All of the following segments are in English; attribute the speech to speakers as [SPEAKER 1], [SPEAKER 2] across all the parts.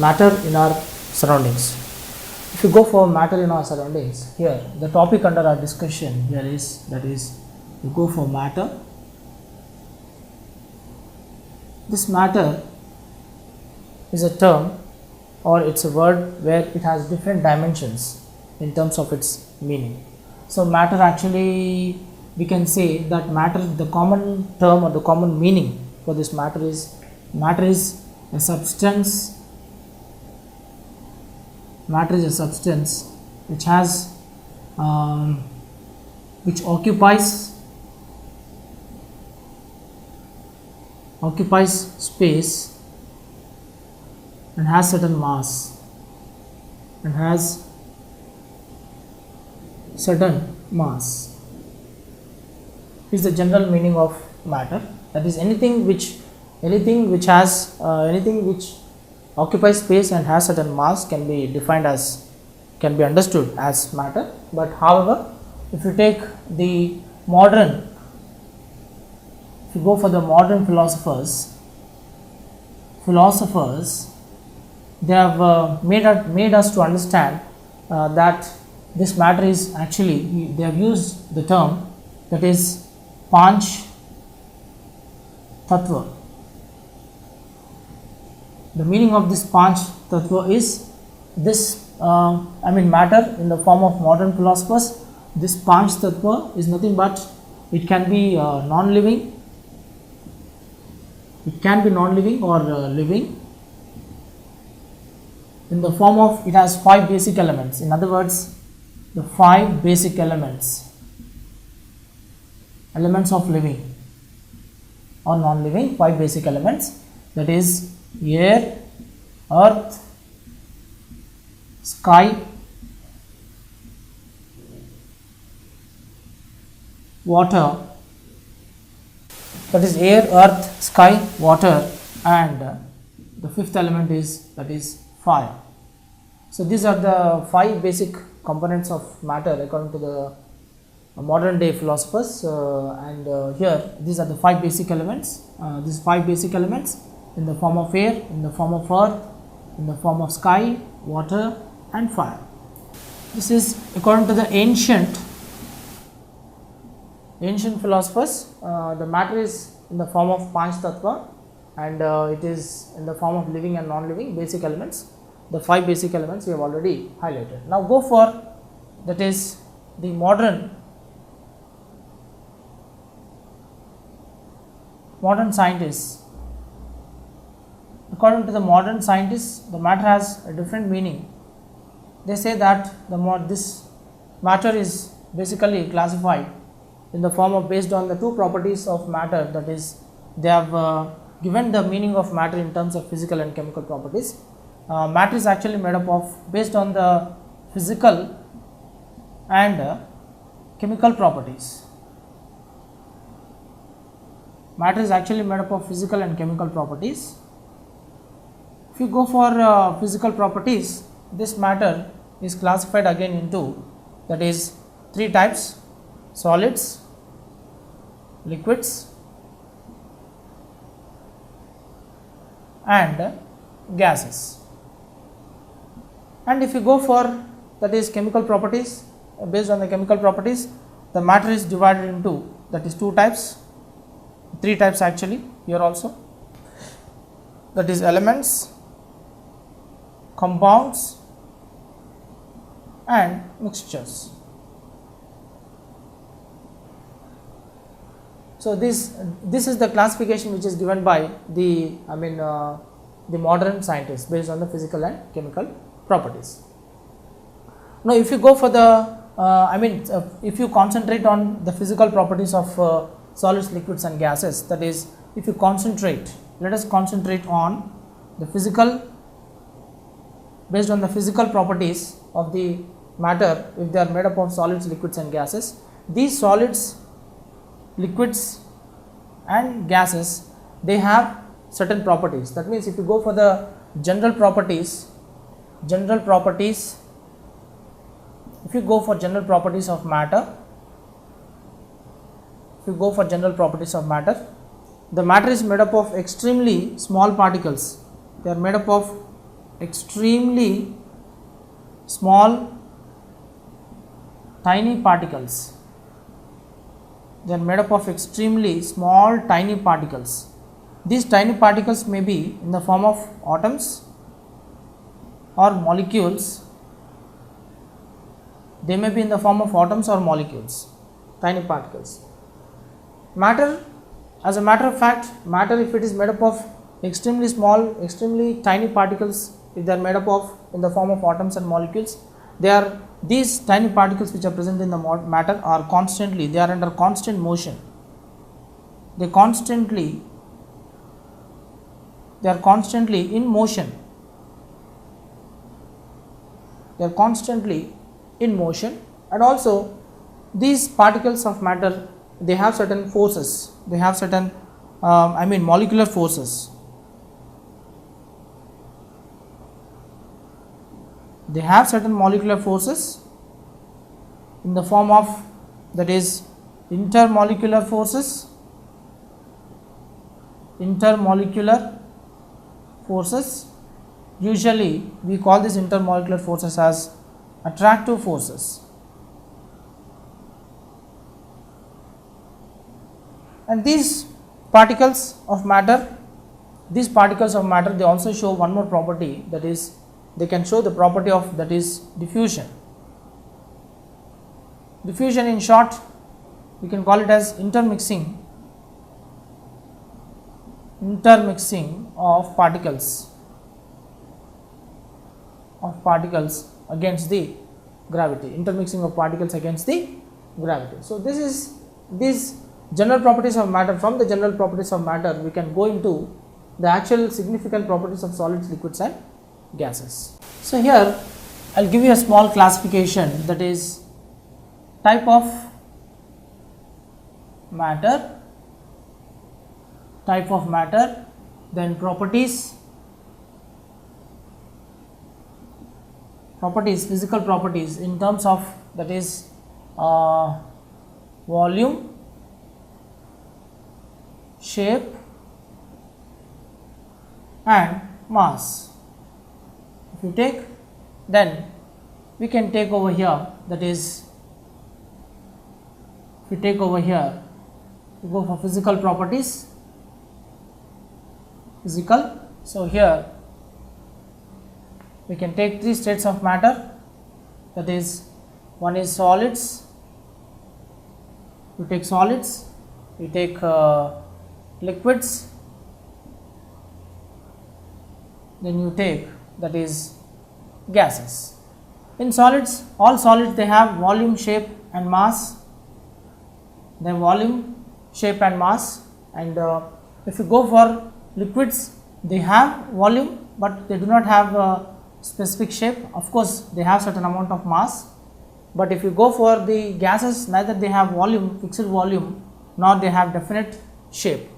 [SPEAKER 1] matter in our surroundings. If you go for matter in our surroundings, here the topic under our discussion here is, that is, you go for matter. This matter is a term or it's a word where it has different dimensions in terms of its meaning. So matter, actually we can say that matter, the common term or the common meaning for this matter is a substance. Matter is a substance which has which occupies space and has certain mass is the general meaning of matter. That is, anything which occupies space and has certain mass can be understood as matter. But however, if you go for the modern philosophers, they have made us to understand that this matter is actually, they have used the term, that is Panch Tattva. The meaning of this Panch Tattva is this, matter in the form of modern philosophers. This Panch Tattva is nothing but, it can be non-living, or living, in the form of, it has 5 basic elements. In other words, the 5 basic elements of living or non-living, 5 basic elements, that is air, earth, sky, water. That is air, earth, sky, water, and the 5th element is, that is fire. So these are the 5 basic components of matter according to the modern day philosophers, here these are the 5 basic elements. These 5 basic elements in the form of air, in the form of earth, in the form of sky, water, and fire. This is according to the ancient philosophers. The matter is in the form of Panch Tattva, and it is in the form of living and non-living basic elements. The 5 basic elements we have already highlighted. Now go for, that is, the modern scientists. According to the modern scientists, the matter has a different meaning. They say that this matter is basically classified in the form of, based on the 2 properties of matter, that is, they have given the meaning of matter in terms of physical and chemical properties. Matter is actually made up of, based on the physical and chemical properties. Matter is actually made up of physical and chemical properties. If you go for physical properties, this matter is classified again into, that is, 3 types: solids, liquids, and gases. And if you go for, that is, chemical properties, based on the chemical properties, the matter is divided into, that is, 2 types, 3 types actually here also, that is elements, compounds, and mixtures. So this is the classification which is given by the modern scientists based on the physical and chemical properties. Now if you go for the if you concentrate on the physical properties of solids, liquids, and gases, that is, if you concentrate, let us concentrate on the physical, based on the physical properties of the matter, if they are made up of solids, liquids, and gases.Ese solids, liquids, and gases, they have certain properties. That means if you go for the general properties, if you go for general properties of matter, the matter is made up of extremely small particles. They are made up of extremely small tiny particles. They are made up of extremely small tiny particles. These tiny particles may be in the form of atoms or molecules. They may be in the form of atoms or molecules, tiny particles. Matter, as a matter of fact, matter, if it is made up of extremely small, extremely tiny particles, if they are made up of in the form of atoms and molecules, these tiny particles which are present in the matter are constantly, they are under constant motion. They are constantly in motion. They are constantly in motion, and also these particles of matter, they have certain forces, they have certain molecular forces. They have certain molecular forces in the form of, that is, intermolecular forces. Usually we call these intermolecular forces as attractive forces. And these particles of matter, they also show one more property, that is, they can show the property of, that is, diffusion. Diffusion, in short, we can call it as intermixing of particles against the gravity, intermixing of particles against the gravity. So this is these general properties of matter. From the general properties of matter, we can go into the actual significant properties of solids, liquids and gases. So here I will give you a small classification, that is, type of matter, then properties, physical properties in terms of, that is, volume, shape and mass. If you take, then we can take over here, that is, if we take over here, we go for physical properties, so here we can take three states of matter, that is, one is solids, we take solids, we take liquids, then you take, that is, gases. In solids, all solids, they have volume, shape and mass. They have volume, shape and mass. And if you go for liquids, they have volume but they do not have a specific shape. Of course, they have certain amount of mass. But if you go for the gases, neither they have volume, fixed volume, nor they have definite shape.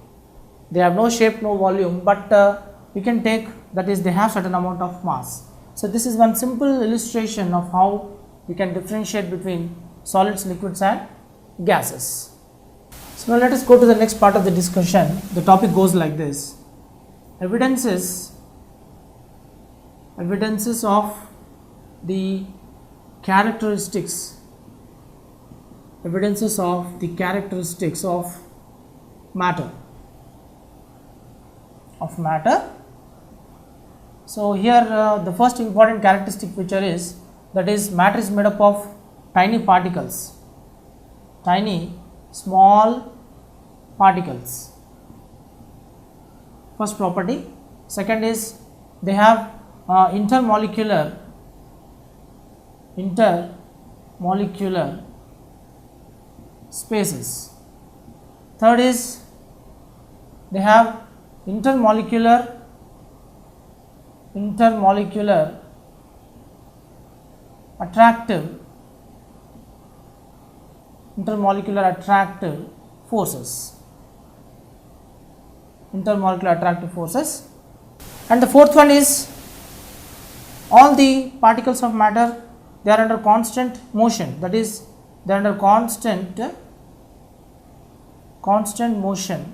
[SPEAKER 1] They have no shape, no volume, but we can take, that is, they have certain amount of mass. So this is one simple illustration of how we can differentiate between solids, liquids and gases. So now let us go to the next part of the discussion. The topic goes like this: evidences of the characteristics of matter. So here the first important characteristic feature is, that is, matter is made up of tiny particles, tiny small particles. First property. Second is, they have intermolecular spaces. Third is, they have intermolecular attractive forces. And the fourth one is, all the particles of matter, they are under constant motion, that is, they are under constant motion.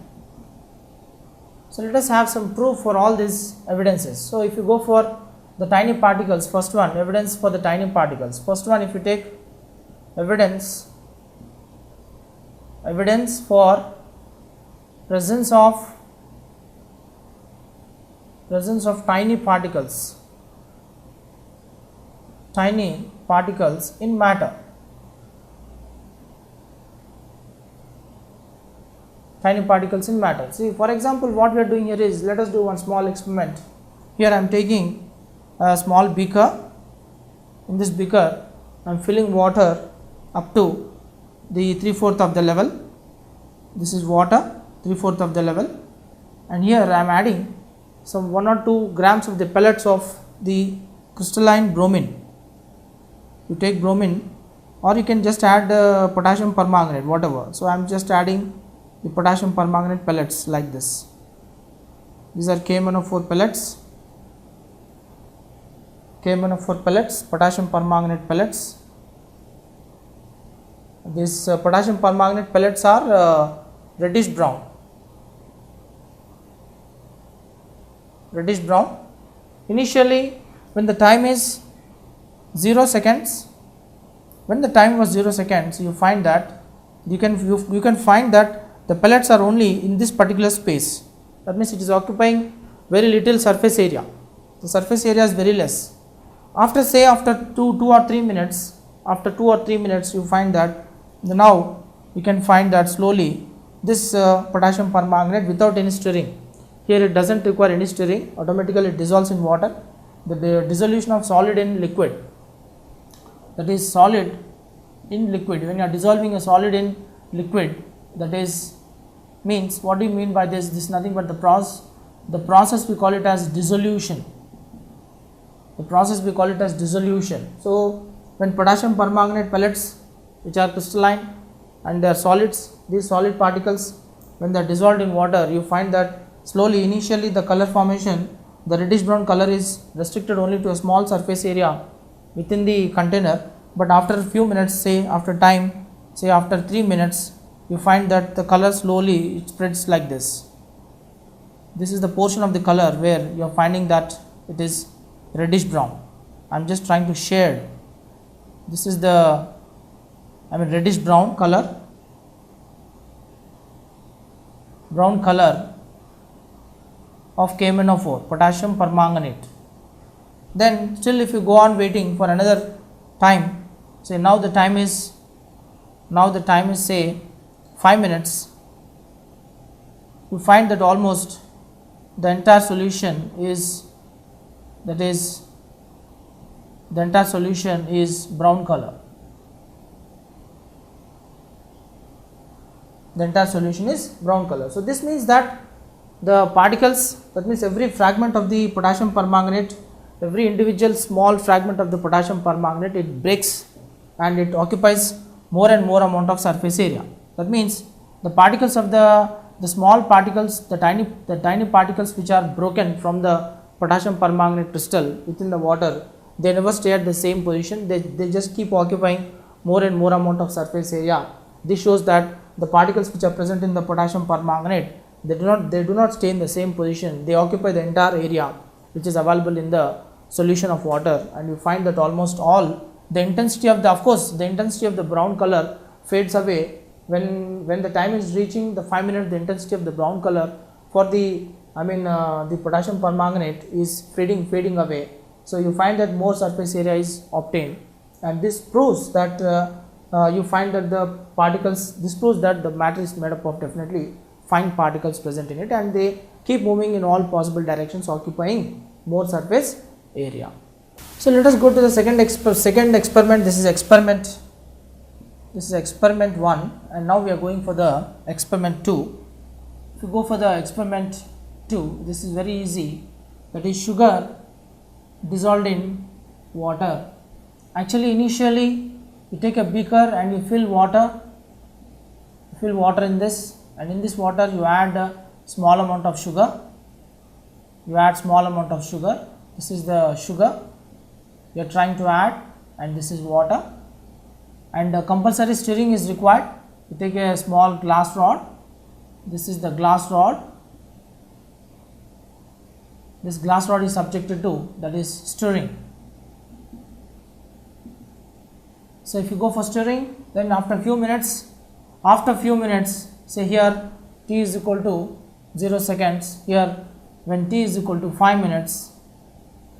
[SPEAKER 1] So let us have some proof for all these evidences. So if you go for the tiny particles. First one, evidence for the tiny particles. First one, if you take evidence for presence of tiny particles in matter. Tiny particles in matter. See, for example, what we are doing here is, let us do one small experiment. Here I am taking a small beaker. In this beaker I am filling water up to the 3/4 of the level. This is water, 3/4 of the level, and here I am adding some 1 or 2 grams of the pellets of the crystalline bromine. You take bromine, or you can just add potassium permanganate, whatever. So I am just adding the potassium permanganate pellets like this. These are KMnO4 pellets, potassium permanganate pellets. These potassium permanganate pellets are reddish brown. Initially, when the time is 0 seconds, when the time was 0 seconds, you find that you can find that the pellets are only in this particular space. That means it is occupying very little surface area. The surface area is very less. After two or three minutes, you find that now you can find that slowly this potassium permanganate, without any stirring, here it does not require any stirring, automatically it dissolves in water. The dissolution of solid in liquid, that is solid in liquid, when you are dissolving a solid in liquid, that is means, what do you mean by this? This is nothing but the process we call it as dissolution. So when potassium permanganate pellets, which are crystalline and they are solids, these solid particles, when they are dissolved in water, you find that slowly, initially the color formation, the reddish brown color is restricted only to a small surface area within the container, but after a few minutes, say after 3 minutes, you find that the color slowly it spreads like this. This is the portion of the color where you are finding that it is reddish brown. I am just trying to shade. This is the reddish brown color, of KMnO4, potassium permanganate. Then still, if you go on waiting for another time, say now the time is say 5 minutes, you find that almost the entire solution is brown color. So this means that the particles, that means every fragment of the potassium permanganate, every individual small fragment of the potassium permanganate, it breaks and it occupies more and more amount of surface area. That means the particles of the small particles, the tiny particles which are broken from the potassium permanganate crystal within the water, they never stay at the same position. They just keep occupying more and more amount of surface area. This shows that the particles which are present in the potassium permanganate, they do not stay in the same position. They occupy the entire area which is available in the solution of water, and you find that almost all the intensity of the brown color fades away when the time is reaching the 5 minutes. The intensity of the brown color for the potassium permanganate is fading away. So you find that more surface area is obtained, and this proves that you find that the matter is made up of definitely fine particles present in it, and they keep moving in all possible directions, occupying more surface area. So let us go to the second experiment. This is experiment 1, and now we are going for the experiment 2. If you go for the experiment 2, this is very easy. That is sugar dissolved in water. Actually, initially you take a beaker and you fill water in this, and in this water you add a small amount of sugar. This is the sugar you are trying to add, and this is water, and compulsory stirring is required. You take a small glass rod. This is the glass rod. this glass rod is subjected to, that is stirring. So if you go for stirring, then after few minutes, say here t is equal to 0 seconds, here when t is equal to 5 minutes,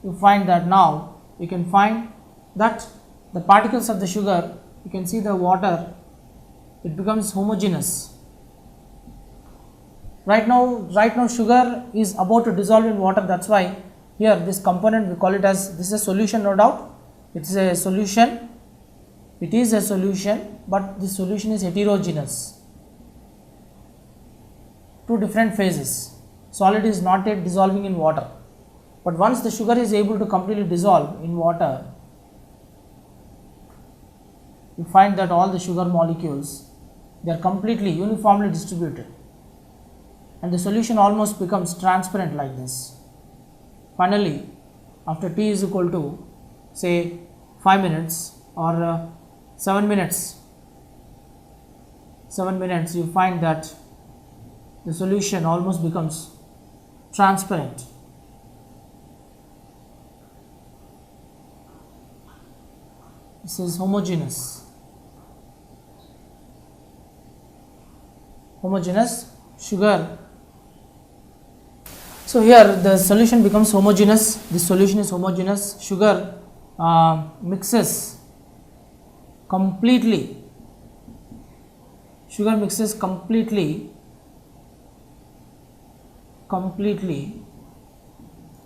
[SPEAKER 1] you find that now you can find that the particles of the sugar, you can see the water, it becomes homogeneous. Right now sugar is about to dissolve in water, that's why here this component we call it as, this is a solution, no doubt, it is a solution, but this solution is heterogeneous, two different phases. Solid is not yet dissolving in water, but once the sugar is able to completely dissolve in water, you find that all the sugar molecules, they are completely uniformly distributed and the solution almost becomes transparent like this. Finally, after t is equal to say 5 minutes or 7 minutes, you find that the solution almost becomes transparent. This is homogeneous sugar. So here the solution becomes homogeneous, this solution is homogeneous, sugar mixes completely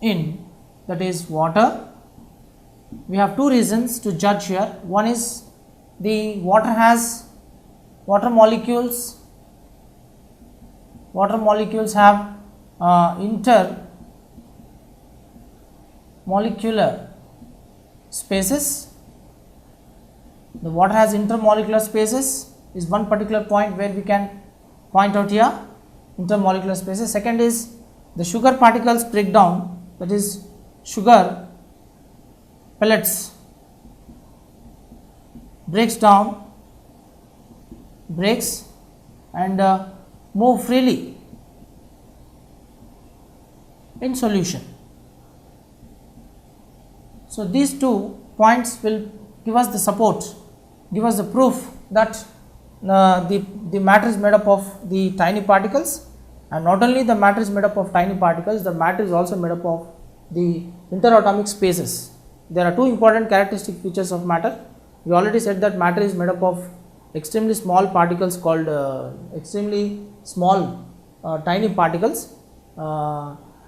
[SPEAKER 1] in, that is water. We have two reasons to judge here. One is the water molecules have intermolecular spaces. The water has intermolecular spaces is one particular point where we can point out here, intermolecular spaces. Second is the sugar particles break down, that is sugar pellets breaks and move freely in solution. So these 2 points will give us the support, give us the proof that the matter is made up of the tiny particles, and not only the matter is made up of tiny particles, the matter is also made up of the interatomic spaces. There are 2 important characteristic features of matter. We already said that matter is made up of extremely small particles called tiny particles,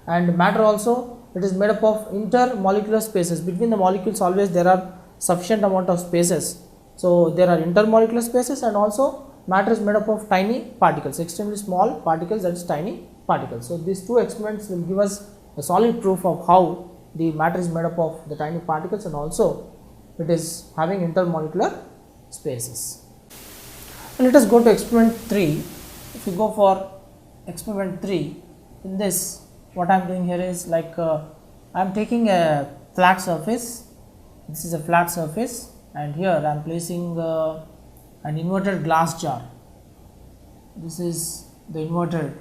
[SPEAKER 1] and matter also, it is made up of intermolecular spaces. Between the molecules always there are sufficient amount of spaces. So there are intermolecular spaces, and also matter is made up of tiny particles, extremely small particles, that is tiny particles. So these 2 experiments will give us a solid proof of how the matter is made up of the tiny particles, and also it is having intermolecular spaces. And let us go to experiment 3. If you go for experiment 3, in this what I am doing here is like I am taking a flat surface, this is a flat surface, and here I am placing an inverted glass jar. This is the inverted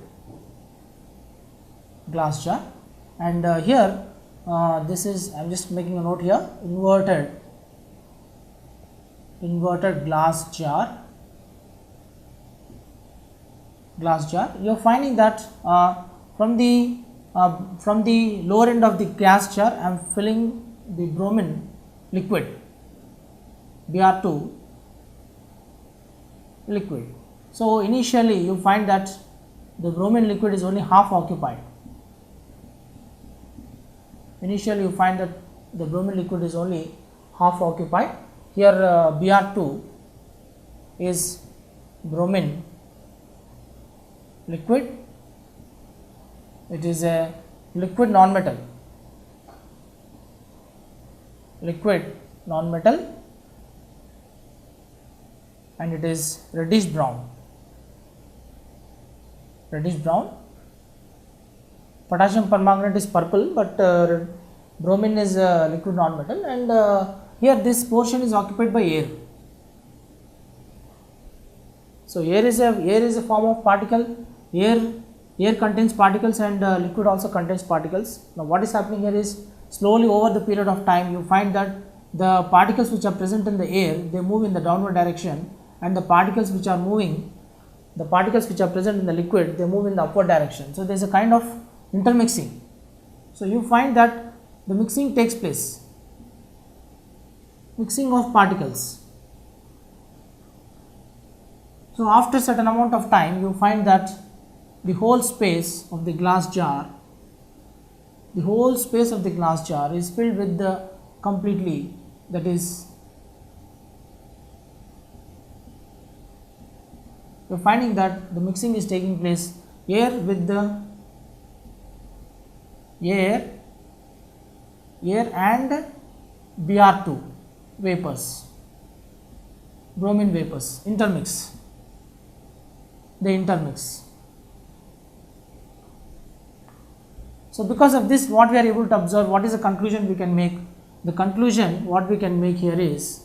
[SPEAKER 1] glass jar, and here this is, I am just making a note here, inverted glass jar. You are finding that from the lower end of the gas jar I am filling the bromine liquid, Br2 liquid. So initially you find that the bromine liquid is only half occupied. Here Br2 is bromine liquid, it is a liquid non-metal, and it is reddish brown. Potassium permanganate is purple, but bromine is liquid non-metal, and here this portion is occupied by air. So air is a form of particle. Air Air contains particles and liquid also contains particles. Now what is happening here is, slowly over the period of time you find that the particles which are present in the air, they move in the downward direction, and the particles which are present in the liquid, they move in the upward direction. So there is a kind of intermixing. So you find that the mixing takes place, mixing of particles. So after certain amount of time you find that the whole space of the glass jar is filled with the completely, that is, you are finding that the mixing is taking place, air with the air and Br2 vapors, bromine vapors intermix. So because of this, what we are able to observe, what is the conclusion we can make? The conclusion what we can make here is,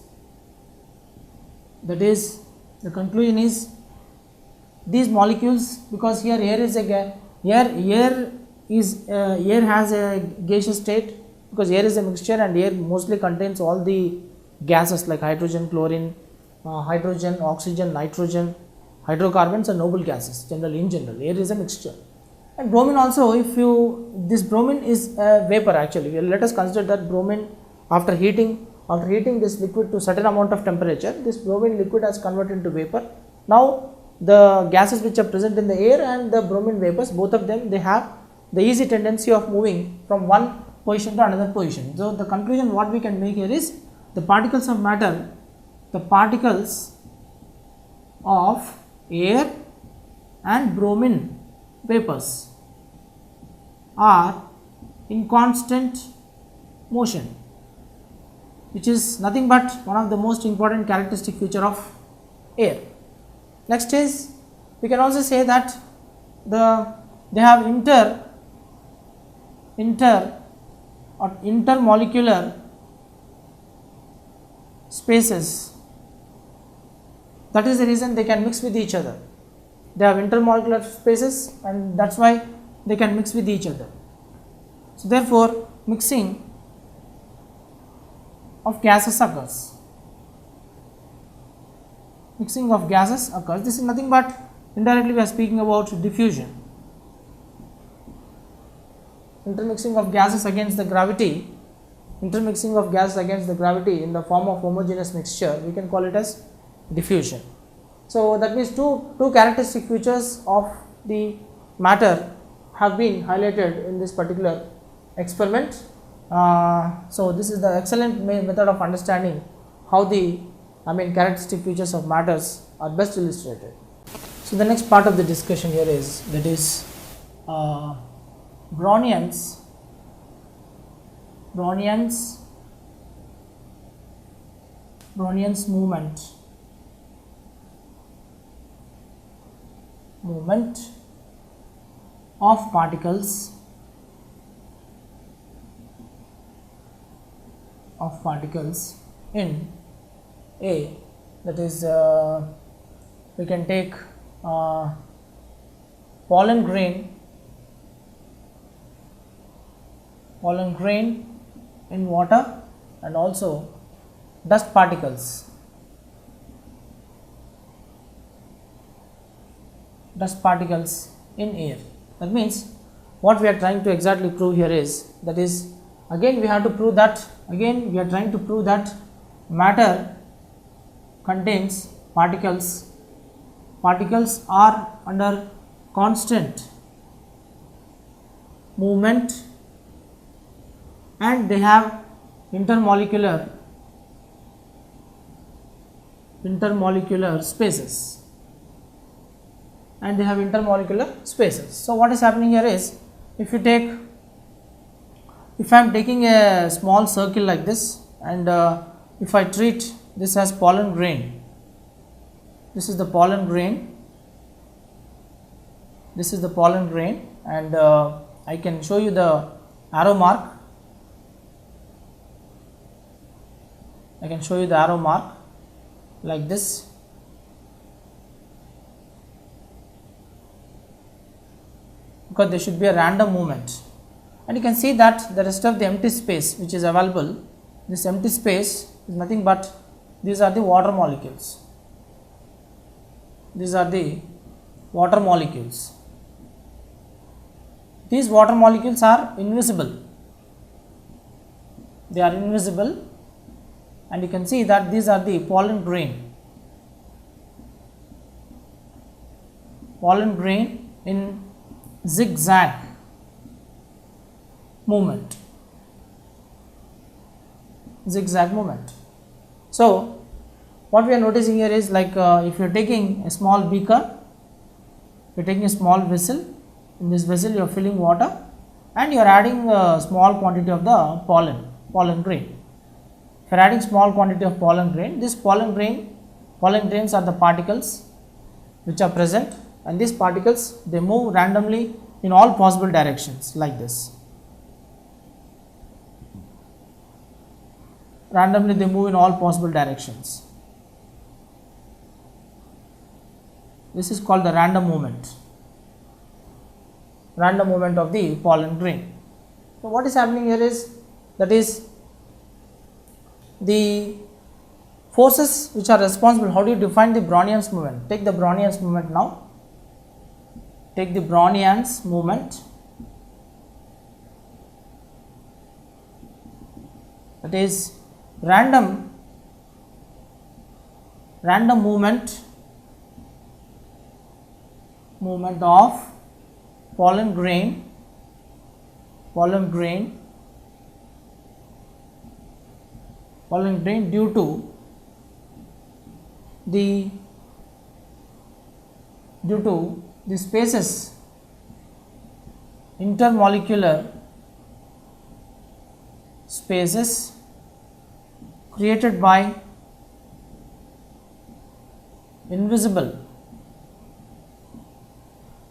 [SPEAKER 1] that is, the conclusion is, these molecules, because here air is a air has a gaseous state, because air is a mixture and air mostly contains all the gases like hydrogen, chlorine, hydrogen, oxygen, nitrogen, hydrocarbons, and noble gases. Generally, in general, air is a mixture. And bromine also, this bromine is a vapor actually. Let us consider that bromine, after heating this liquid to certain amount of temperature, this bromine liquid has converted into vapor. Now the gases which are present in the air and the bromine vapors, both of them, they have the easy tendency of moving from one position to another position. So the conclusion what we can make here is, the particles of matter, the particles of air and bromine vapors are in constant motion, which is nothing but one of the most important characteristic feature of air. Next is, we can also say that they have intermolecular spaces. That is the reason they can mix with each other. They have intermolecular spaces, and that is why they can mix with each other. So therefore, mixing of gases occurs. This is nothing but, indirectly we are speaking about diffusion. Intermixing of gases against the gravity in the form of homogeneous mixture, we can call it as diffusion. So that means two characteristic features of the matter have been highlighted in this particular experiment. So this is the excellent method of understanding how the characteristic features of matters are best illustrated. So the next part of the discussion here is, that is, Brownian's movement of particles in A, that is, we can take pollen grain in water, and also dust particles in air. That means what we are trying to exactly prove here is, that is, again we are trying to prove that matter contains particles are under constant movement, and they have intermolecular spaces. So what is happening here is, if I am taking a small circle like this, and if I treat this as pollen grain, this is the pollen grain, and I can show you the arrow mark. Like this. because there should be a random movement. And you can see that the rest of the empty space which is available, this empty space is nothing but these are the water molecules. These are the water molecules. These water molecules are invisible. They are invisible, and you can see that these are the pollen grain. Pollen grain in zigzag movement. Zigzag movement. So, what we are noticing here is like if you are taking a small beaker, you are taking a small vessel. In this vessel, you are filling water, and you are adding a small quantity of the pollen grain. If you are adding small quantity of pollen grain, this pollen grains are the particles which are present, and these particles, they move randomly in all possible directions like this. Randomly they move in all possible directions. This is called the random movement. Random movement of the pollen grain. So, what is happening here is, that is the forces which are responsible. How do you define the Brownian's movement? Take the Brownian's movement now. Take the Brownian's movement. That is random movement of pollen grain due to the spaces, intermolecular spaces created by invisible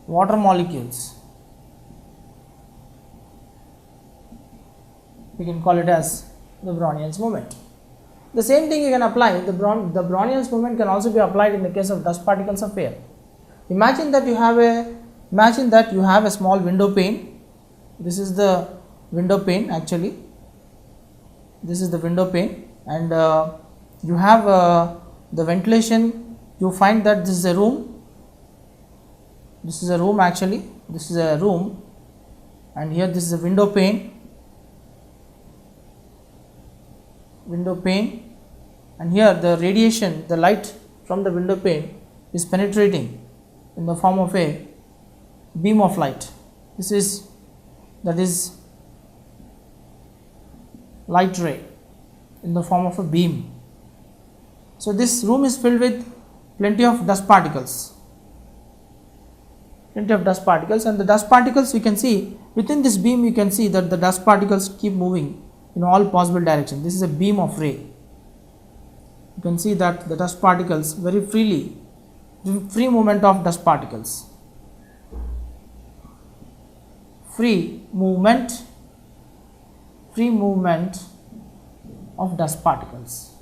[SPEAKER 1] water molecules. We can call it as the Brownian's movement. The same thing you can apply, the Brownian's movement can also be applied in the case of dust particles of air. Imagine that you have a small window pane. This is the window pane actually. This is the window pane, and you have the ventilation. You find that this is a room. This is a room actually. This is a room, and here this is a window pane. And here the radiation, the light from the window pane is penetrating in the form of a beam of light. That is light ray in the form of a beam. So, this room is filled with plenty of dust particles. And the dust particles, you can see within this beam, you can see that the dust particles keep moving in all possible directions. This is a beam of ray. You can see that the dust particles very freely, free movement of dust particles. Free movement of dust particles.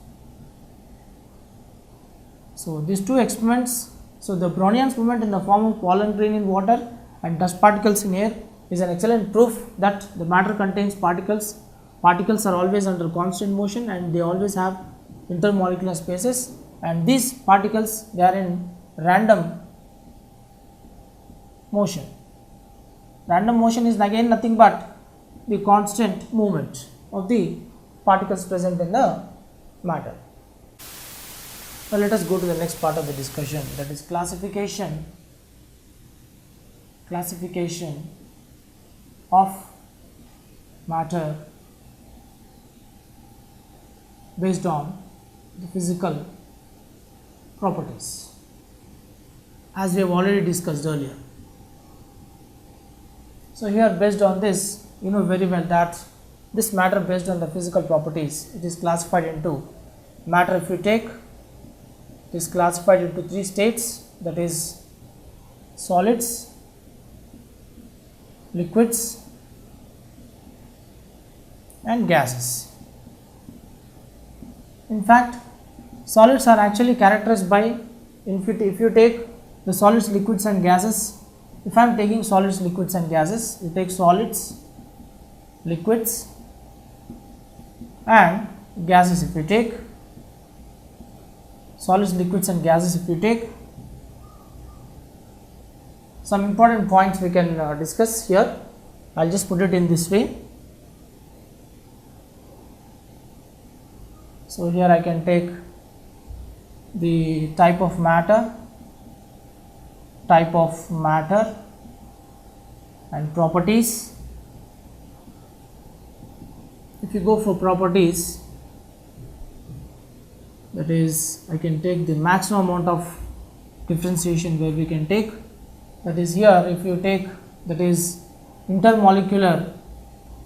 [SPEAKER 1] So, these two experiments, so the Brownian's movement in the form of pollen grain in water and dust particles in air is an excellent proof that the matter contains particles. Particles are always under constant motion, and they always have intermolecular spaces, and these particles, they are in random motion. Random motion is again nothing but the constant movement of the particles present in the matter. Now, let us go to the next part of the discussion, that is classification of matter based on the physical properties, as we have already discussed earlier. So, here based on this, you know very well that this matter based on the physical properties, it is classified into matter. If you take, it is classified into three states, that is solids, liquids and gases. In fact, solids are actually characterized by, if you take the solids, liquids and gases, if I am taking solids, liquids and gases, you take solids, liquids and gases. If you take solids, liquids and gases, if you take, some important points we can discuss here. I will just put it in this way. So here I can take the type of matter and properties. If you go for properties, that is, I can take the maximum amount of differentiation where we can take, that is here if you take, that is intermolecular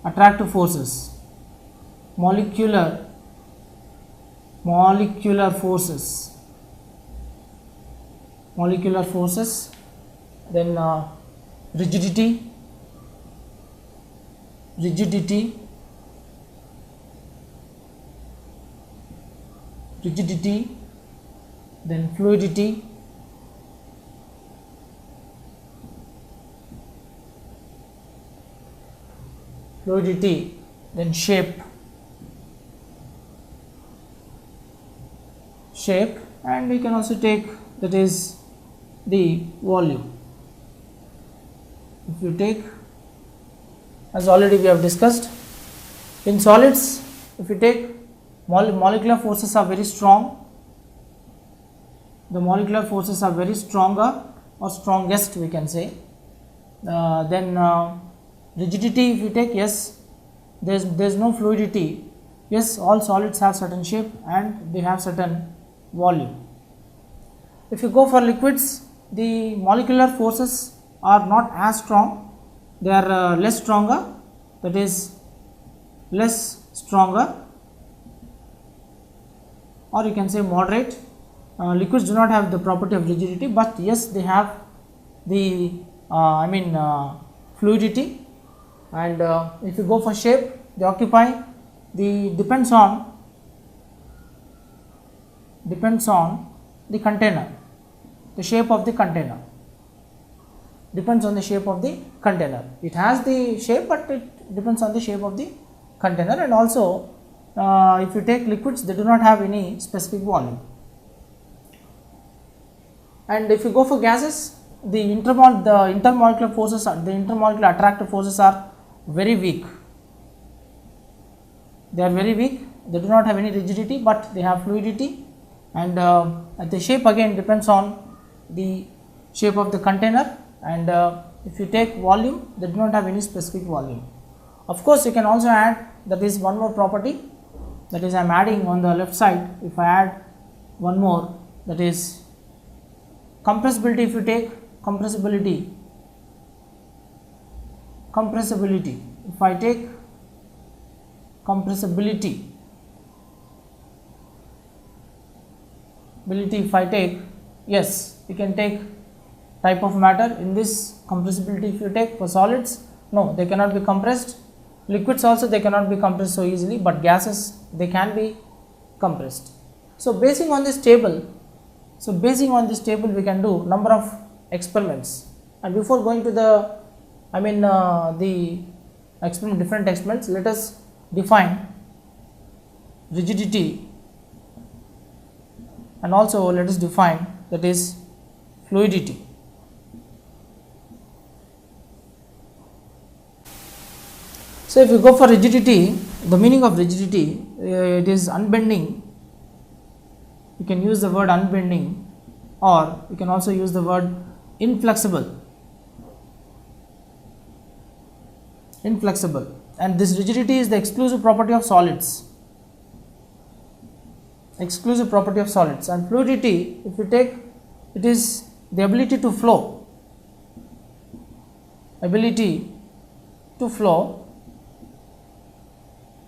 [SPEAKER 1] attractive forces, molecular forces, then rigidity, then fluidity, then shape, and we can also take, that is the volume. If you take, as already we have discussed, in solids, if you take, molecular forces are very strong, the molecular forces are very stronger or strongest we can say. Then rigidity, if you take, yes, there is no fluidity, yes, all solids have certain shape and they have certain volume. If you go for liquids, the molecular forces are not as strong, they are less stronger, that is less stronger, or you can say moderate. Liquids do not have the property of rigidity, but yes, they have the fluidity. And if you go for shape, they occupy the depends on the container, the shape of the container, depends on the shape of the container. It has the shape, but it depends on the shape of the container. And also if you take liquids, they do not have any specific volume. And if you go for gases, the intermolecular forces, the intermolecular attractive forces are very weak. They are very weak, they do not have any rigidity, but they have fluidity. And the shape again depends on the shape of the container. And if you take volume, they do not have any specific volume. Of course, you can also add, that is one more property, that is I am adding on the left side. If I add one more, that is compressibility. If you take compressibility, if I take compressibility, if I take, yes, you can take type of matter. In this compressibility, if you take for solids, no, they cannot be compressed. Liquids also, they cannot be compressed so easily, but gases, they can be compressed. So basing on this table, we can do number of experiments. And before going to the different experiments, let us define rigidity, and also let us define, that is fluidity. So if you go for rigidity, the meaning of rigidity, it is unbending. You can use the word unbending, or you can also use the word inflexible. And this rigidity is the exclusive property of solids. And fluidity, if you take, it is the ability to flow.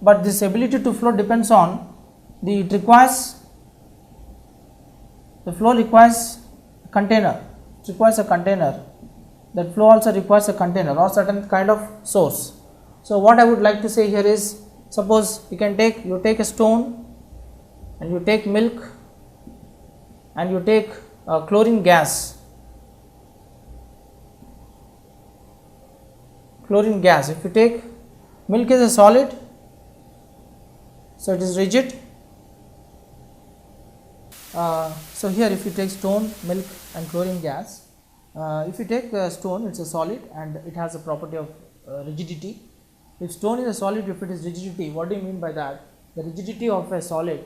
[SPEAKER 1] But this ability to flow depends on the flow requires a container. That flow also requires a container or certain kind of source. So what I would like to say here is, suppose you take a stone, and you take milk, and you take chlorine gas, chlorine gas. If you take milk is a solid, so it is rigid. So here if you take stone, milk and chlorine gas, if you take stone, it's a solid and it has a property of rigidity. If stone is a solid, if it is rigidity, what do you mean by that? The rigidity of a solid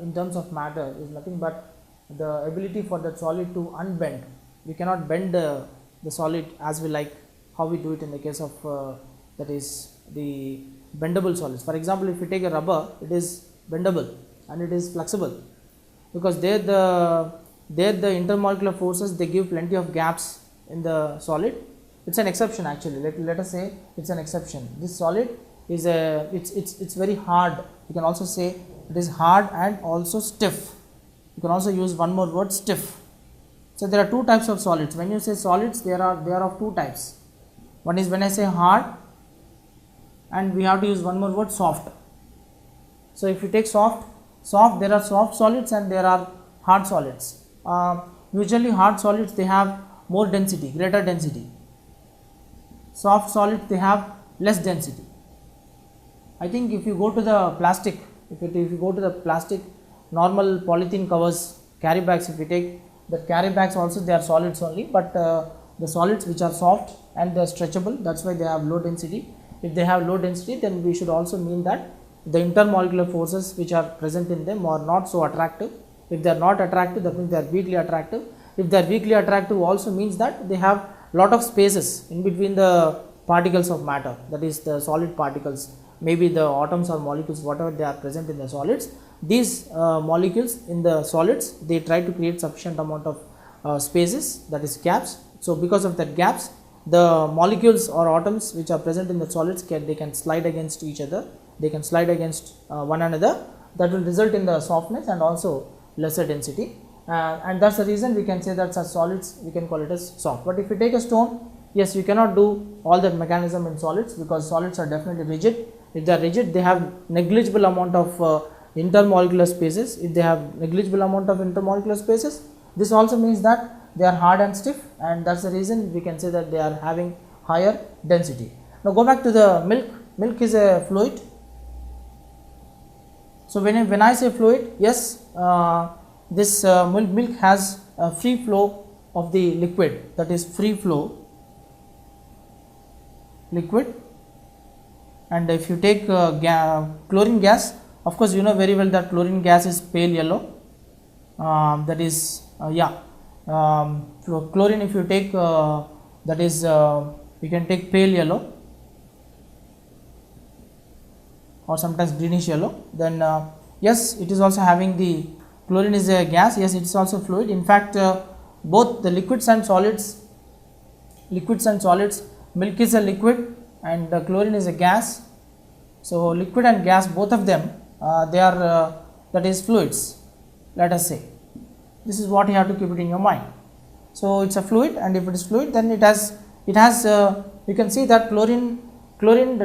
[SPEAKER 1] in terms of matter is nothing but the ability for that solid to unbend. We cannot bend the solid as we like, how we do it in the case of that is the bendable solids. For example, if you take a rubber, it is bendable and it is flexible, because there the intermolecular forces, they give plenty of gaps in the solid. It's an exception actually. Let us say it's an exception. This solid is it's very hard. You can also say it is hard and also stiff. You can also use one more word, stiff. So there are two types of solids. When you say solids, they are of two types. One is when I say hard, and we have to use one more word, soft. So if you take soft, there are soft solids and there are hard solids. Usually hard solids, they have more density, greater density. Soft solids, they have less density. I think if you go to the plastic, if you go to the plastic normal polythene covers, carry bags, if you take the carry bags also, they are solids only, but the solids which are soft and they are stretchable, that's why they have low density. If they have low density, then we should also mean that the intermolecular forces which are present in them are not so attractive. If they are not attractive, that means they are weakly attractive. If they are weakly attractive, also means that they have lot of spaces in between the particles of matter, that is the solid particles, maybe the atoms or molecules, whatever they are present in the solids. These molecules in the solids, they try to create sufficient amount of spaces, that is gaps. So because of that gaps, the molecules or atoms which are present in the solids, they can slide against each other, they can slide against one another. That will result in the softness and also lesser density, and that's the reason we can say that such solids, we can call it as soft. But if you take a stone, yes, you cannot do all that mechanism in solids, because solids are definitely rigid. If they are rigid, they have negligible amount of intermolecular spaces. If they have negligible amount of intermolecular spaces, this also means that they are hard and stiff, and that's the reason we can say that they are having higher density. Now go back to the milk. Milk is a fluid. So when I say fluid, yes, this milk has a free flow of the liquid, that is free flow liquid. And if you take chlorine gas, of course you know very well that chlorine gas is pale yellow, that is chlorine, if you take that is you can take pale yellow or sometimes greenish yellow. Then yes, it is also having the chlorine is a gas, yes, it is also fluid. In fact, both the liquids and solids, milk is a liquid and chlorine is a gas. So liquid and gas, both of them, they are that is fluids, let us say. This is what you have to keep it in your mind. So it's a fluid, and if it is fluid, then it has you can see that chlorine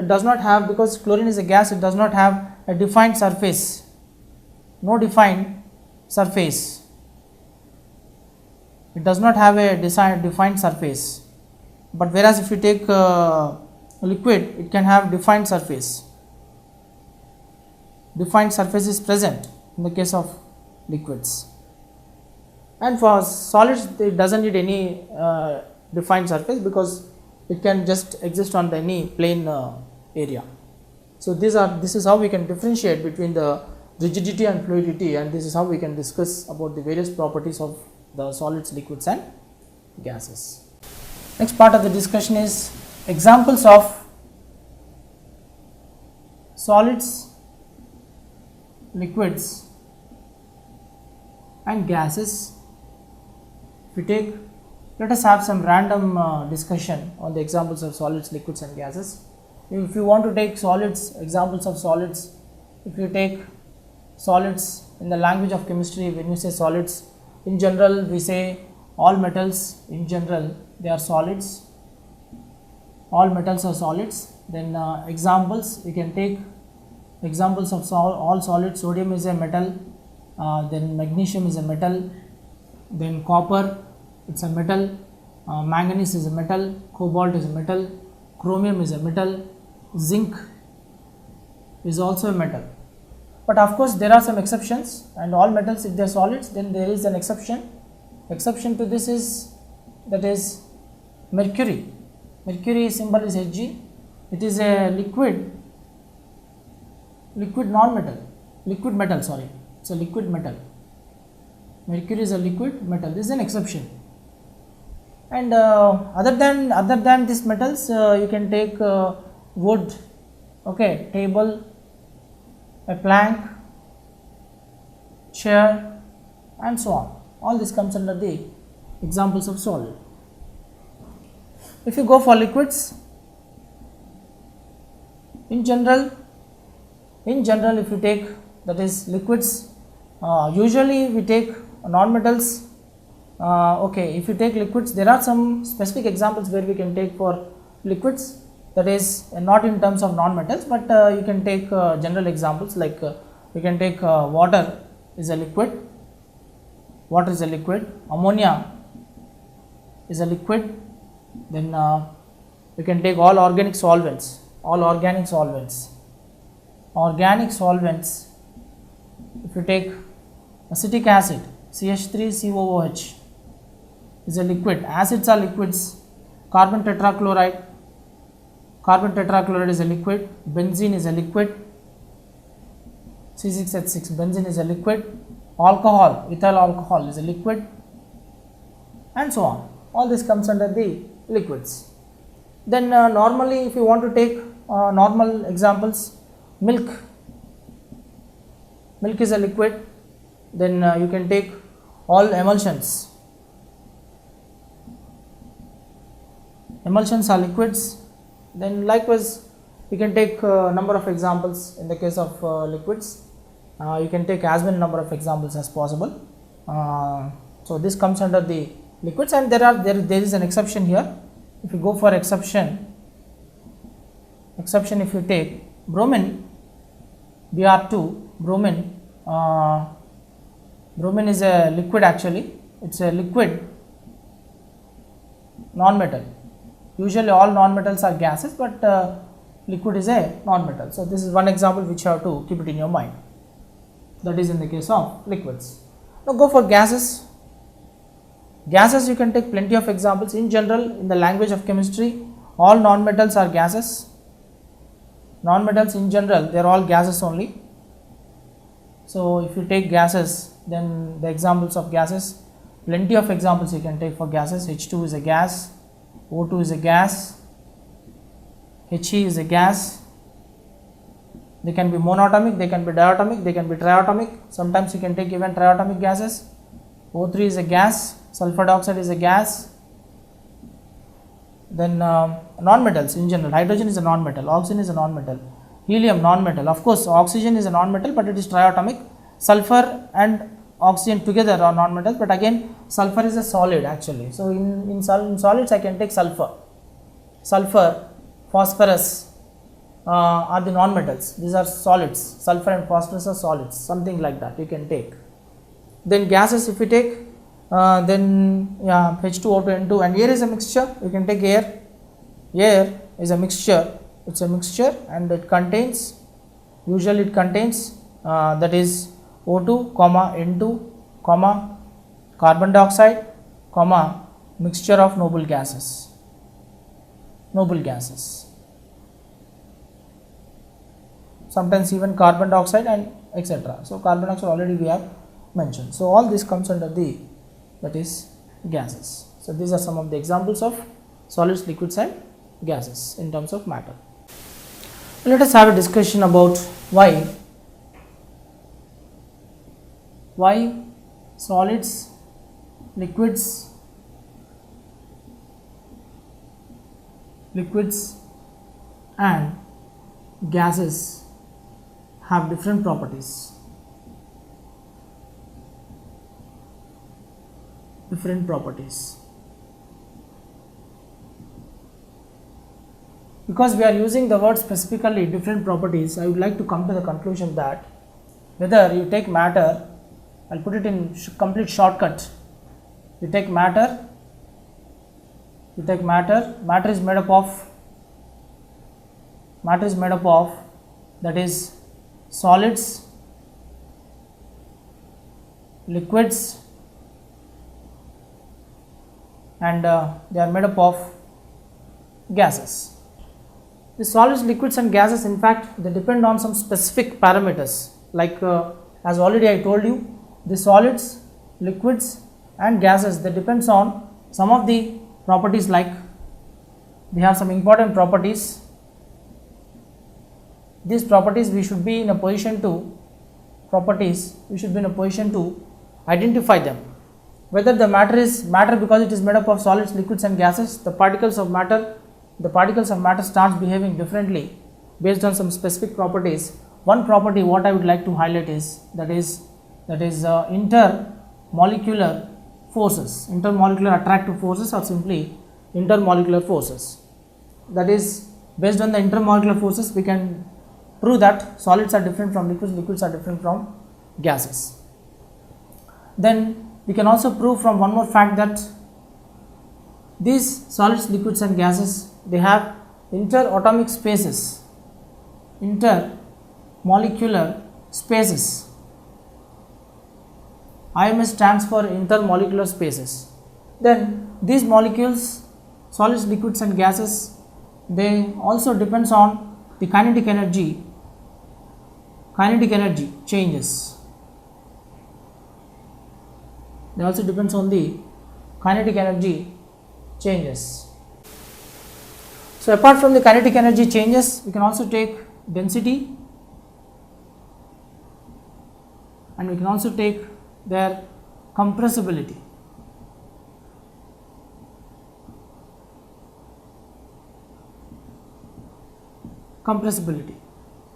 [SPEAKER 1] does not have, because chlorine is a gas, it does not have a defined surface, no defined surface. It does not have a defined surface. But whereas if you take liquid, it can have defined surface. Defined surface is present in the case of liquids. And for solids, it doesn't need any defined surface, because it can just exist on any plane area. So this is how we can differentiate between the rigidity and fluidity, and this is how we can discuss about the various properties of the solids, liquids and gases. Next part of the discussion is examples of solids, liquids and gases. If we take, let us have some random discussion on the examples of solids, liquids and gases. If you want to take solids, examples of solids, if you take solids in the language of chemistry, when you say solids, in general we say all metals, in general they are solids, all metals are solids. Then examples, you can take examples of all solids. Sodium is a metal, then magnesium is a metal, then copper, it's a metal, manganese is a metal, cobalt is a metal, chromium is a metal, zinc is also a metal. But of course there are some exceptions, and all metals, if they are solids, then there is an exception. Exception to this is, that is mercury. Mercury symbol is Hg. It is a liquid non-metal, liquid metal, sorry, it's a liquid metal. Mercury is a liquid metal. This is an exception. And other than these metals, you can take wood, okay, table, a plank, chair, and so on. All this comes under the examples of solid. If you go for liquids, in general, if you take, that is liquids, usually we take non-metals. Okay, if you take liquids, there are some specific examples where we can take for liquids, that is not in terms of non-metals, but you can take general examples, like you can take water is a liquid, ammonia is a liquid. Then you can take all organic solvents, if you take acetic acid, CH3COOH is a liquid. Acids are liquids. Carbon tetrachloride is a liquid. Benzene is a liquid. C6H6, benzene is a liquid. Alcohol, ethyl alcohol is a liquid, and so on. All this comes under the liquids. Then normally, if you want to take normal examples, milk is a liquid. Then you can take all emulsions. Emulsions are liquids. Then likewise, you can take number of examples. In the case of liquids, you can take as many number of examples as possible. So this comes under the liquids, and there is an exception here. If you go for exception, if you take bromine, Br2, bromine is a liquid. Actually, it's a liquid non-metal. Usually all non-metals are gases, but liquid is a non-metal. So this is one example which you have to keep it in your mind. That is in the case of liquids. Now go for gases. Gases, you can take plenty of examples. In general, in the language of chemistry, all non-metals are gases. Non-metals in general, they are all gases only. So if you take gases, then the examples of gases, plenty of examples you can take for gases. H2 is a gas, O2 is a gas, He is a gas. They can be monatomic, they can be diatomic, they can be triatomic. Sometimes you can take even triatomic gases. O3 is a gas, sulfur dioxide is a gas. Then non-metals in general, hydrogen is a non-metal, oxygen is a non-metal, helium non-metal. Of course, oxygen is a non-metal, but it is triatomic. Sulfur and oxygen together are non-metals, but again sulfur is a solid actually. So in solids I can take sulfur, phosphorus are the non-metals. These are solids. Sulfur and phosphorus are solids, something like that you can take. Then gases, if you take then H2O2 N2, and air is a mixture. You can take air. Air is a mixture. It's a mixture, and it contains, usually it contains that is O2, N2, carbon dioxide, mixture of noble gases. Sometimes even carbon dioxide and etc. So carbon dioxide already we have mentioned. So all this comes under the, that is gases. So these are some of the examples of solids, liquids and gases in terms of matter. Let us have a discussion about why solids, liquids and gases have different properties. Because we are using the word specifically different properties, I would like to come to the conclusion that whether you take matter, I'll put it in complete shortcut. You take matter, matter is made up of matter is made up of, that is solids, liquids, and they are made up of gases. The solids, liquids and gases, in fact they depend on some specific parameters, like as already I told you, the solids, liquids and gases, they depends on some of the properties, like they have some important properties. These properties we should be in a position to identify them, whether the matter is matter because it is made up of solids, liquids and gases. The particles of matter starts behaving differently based on some specific properties. One property what I would like to highlight is that is intermolecular forces, intermolecular attractive forces, or simply intermolecular forces. That is, based on the intermolecular forces we can prove that solids are different from liquids, liquids are different from gases. Then we can also prove from one more fact that these solids, liquids and gases, they have interatomic spaces, intermolecular spaces. IMS stands for intermolecular spaces. Then these molecules, solids, liquids and gases, they also depends on the kinetic energy changes. They also depends on the kinetic energy changes. So apart from the kinetic energy changes, we can also take density, and we can also take their compressibility.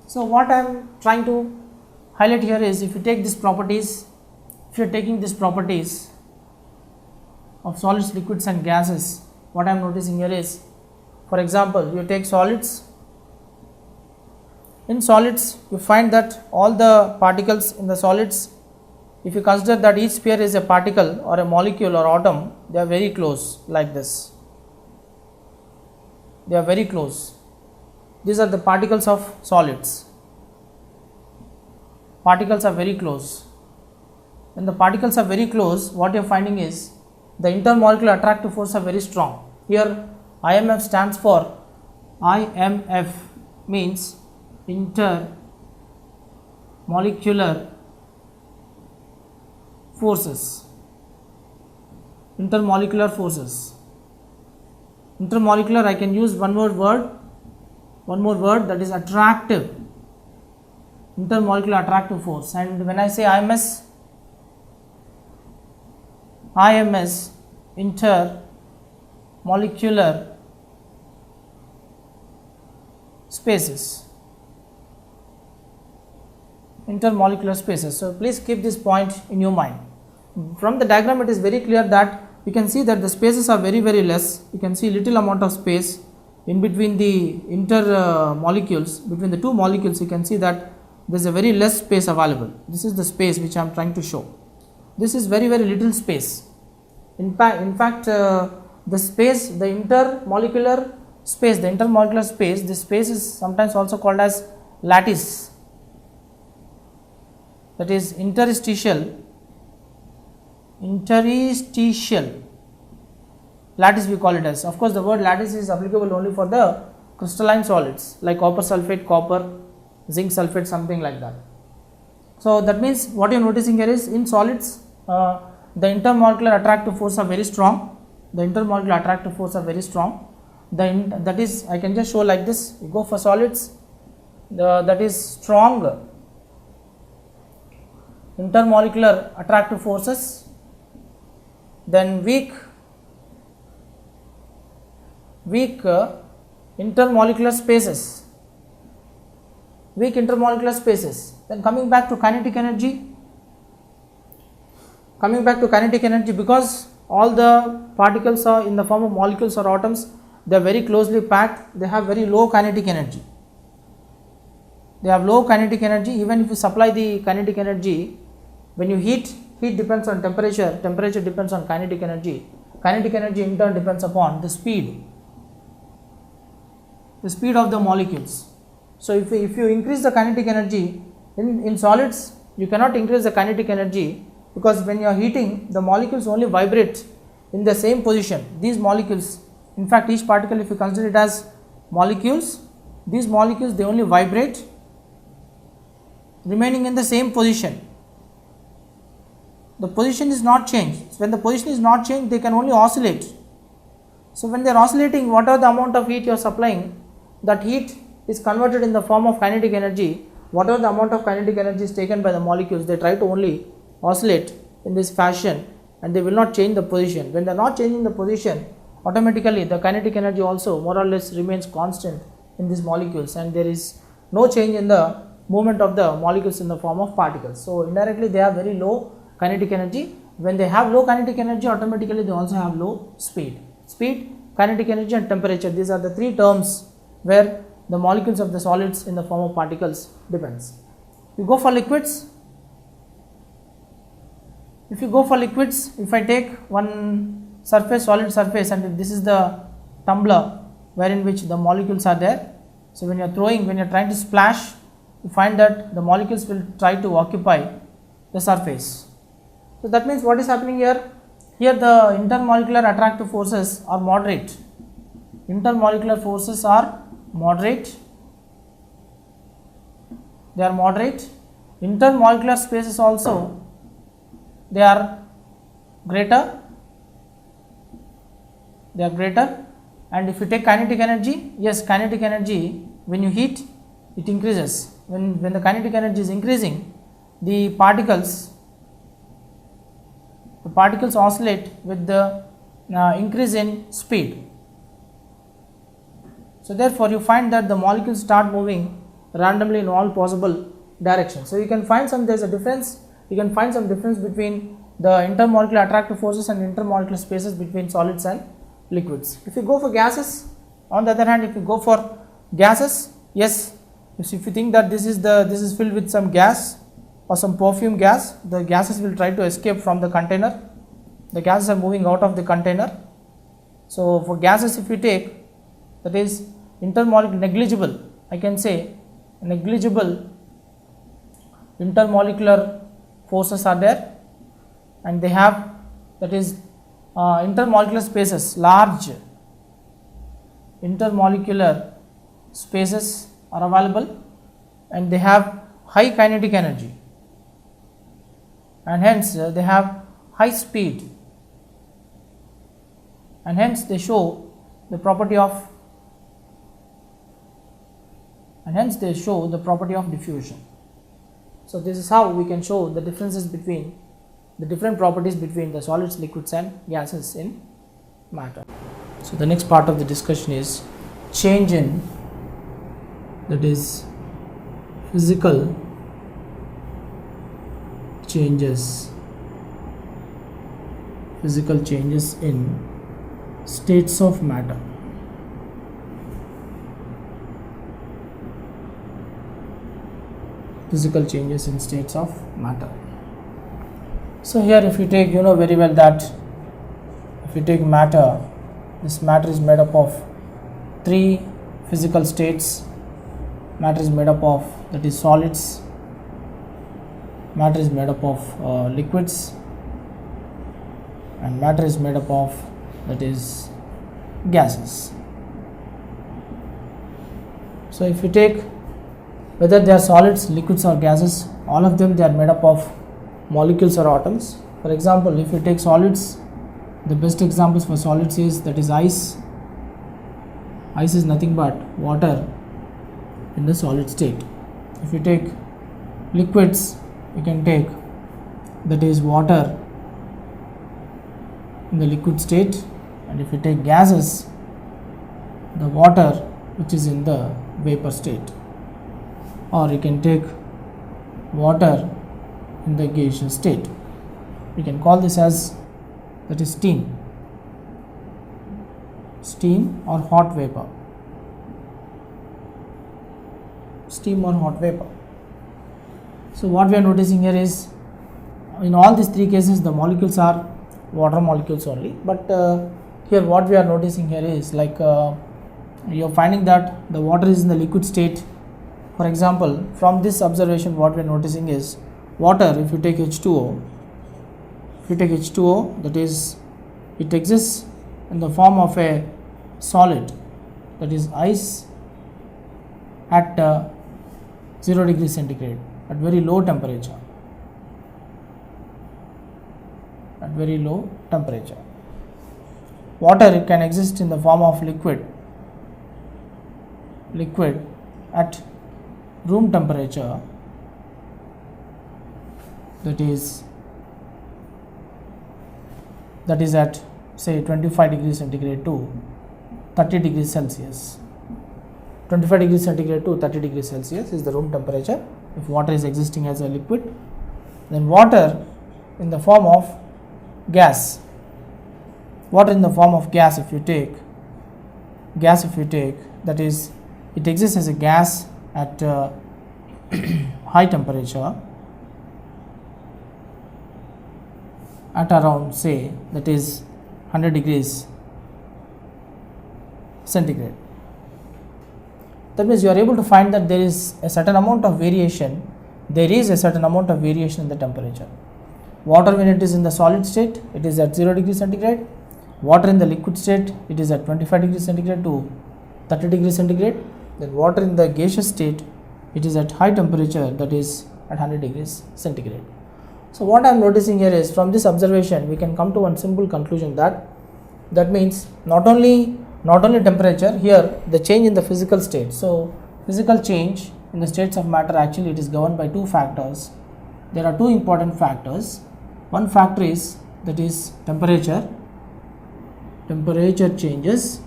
[SPEAKER 1] So what I am trying to highlight here is, if you take these properties, if you are taking these properties of solids, liquids and gases, what I am noticing here is, for example, you take solids. In solids you find that all the particles in the solids, if you consider that each sphere is a particle or a molecule or atom, they are very close, like this. They are very close. These are the particles of solids. Particles are very close. When the particles are very close, what you are finding is the intermolecular attractive force are very strong. Here IMF stands for, IMF means intermolecular forces. Intermolecular forces. Intermolecular, I can use one more word, that is attractive. Intermolecular attractive force. And when I say IMS, intermolecular spaces. Intermolecular spaces. So please keep this point in your mind. From the diagram it is very clear that you can see that the spaces are very less. You can see little amount of space in between the molecules, between the two molecules. You can see that there is a very less space available. This is the space which I am trying to show. This is very little space. In fact the space, the intermolecular space, this space is sometimes also called as lattice, that is interstitial lattice we call it as. Of course the word lattice is applicable only for the crystalline solids like copper sulfate, copper, zinc sulfate, something like that. So that means what you are noticing here is, in solids the intermolecular attractive force are very strong. That is, I can just show like this. You go for solids, that is strong intermolecular attractive forces, then weak intermolecular spaces. Then coming back to kinetic energy, because all the particles are in the form of molecules or atoms, they are very closely packed, they have very low kinetic energy. Even if you supply the kinetic energy, when you heat depends on temperature depends on kinetic energy in turn depends upon the speed of the molecules. So if you increase the kinetic energy in solids, you cannot increase the kinetic energy, because when you are heating, the molecules only vibrate in the same position. These molecules, in fact each particle, if you consider it as molecules, these molecules they only vibrate remaining in the same position. The position is not changed. When the position is not changed, they can only oscillate. So when they are oscillating, whatever the amount of heat you are supplying, that heat is converted in the form of kinetic energy. Whatever the amount of kinetic energy is taken by the molecules, they try to only oscillate in this fashion, and they will not change the position. When they are not changing the position, automatically the kinetic energy also more or less remains constant in these molecules, and there is no change in the movement of the molecules in the form of particles. So indirectly they have very low kinetic energy. When they have low kinetic energy, automatically they also have low speed. Speed, kinetic energy and temperature, these are the three terms where the molecules of the solids in the form of particles depends. You go for liquids. If you go for liquids, if I take one surface, solid surface, and this is the tumbler wherein which the molecules are there. So when you are throwing, when you are trying to splash, you find that the molecules will try to occupy the surface. So that means what is happening here? Here the intermolecular attractive forces are moderate. Intermolecular forces are moderate. They are moderate. Intermolecular spaces also, they are greater. They are greater. And if you take kinetic energy, yes, kinetic energy, when you heat, it increases. When the kinetic energy is increasing, the particles oscillate with the increase in speed. So therefore you find that the molecules start moving randomly in all possible directions. So you can find there is a difference. You can find some difference between the intermolecular attractive forces and intermolecular spaces between solids and liquids. If you go for gases, on the other hand, if you go for gases, yes, if you think that this is filled with some gas or some perfume gas, the gases will try to escape from the container. The gases are moving out of the container. So for gases, if you take, that is intermolecular negligible, I can say negligible intermolecular forces are there, and they have, that is intermolecular spaces, large intermolecular spaces are available, and they have high kinetic energy, and hence they have high speed, and hence they show the property of diffusion. So this is how we can show the differences between the different properties between the solids, liquids and gases in matter. So the next part of the discussion is change in, that is physical changes in states of matter. Physical changes in states of matter. So here if you take, you know very well that if you take matter, this matter is made up of three physical states. Matter is made up of, that is solids, matter is made up of liquids, and matter is made up of, that is gases. So if you take whether they are solids, liquids or gases, all of them they are made up of molecules or atoms. For example, if you take solids, the best examples for solids is, that is ice. Ice is nothing but water in the solid state. If you take liquids, you can take, that is water in the liquid state, and if you take gases, the water which is in the vapor state, or you can take water in the gaseous state. We can call this as, that is steam or hot vapor. Steam or hot vapor. So what we are noticing here is, in all these three cases the molecules are water molecules only, but here what we are noticing here is, like you are finding that the water is in the liquid state For example, from this observation what we are noticing is water, if you take H2O, that is, it exists in the form of a solid, that is ice at 0 degrees centigrade, at very low temperature. Water can exist in the form of liquid at room temperature, that is at say 25 degrees centigrade to 30 degrees Celsius. 25 degrees centigrade to 30 degrees Celsius is the room temperature if water is existing as a liquid. Then water in the form of gas, if you take, that is, it exists as a gas at high temperature, at around, say, that is 100 degrees centigrade. That means you are able to find that there is a certain amount of variation in the temperature. Water, when it is in the solid state, it is at 0 degrees centigrade. Water in the liquid state, it is at 25 degrees centigrade to 30 degrees centigrade. Then water in the gaseous state, it is at high temperature, that is at 100 degrees centigrade. So what I am noticing here is, from this observation we can come to one simple conclusion, that means not only temperature, here the change in the physical state. So physical change in the states of matter, actually it is governed by two factors. There are two important factors. One factor is, that is, temperature changes,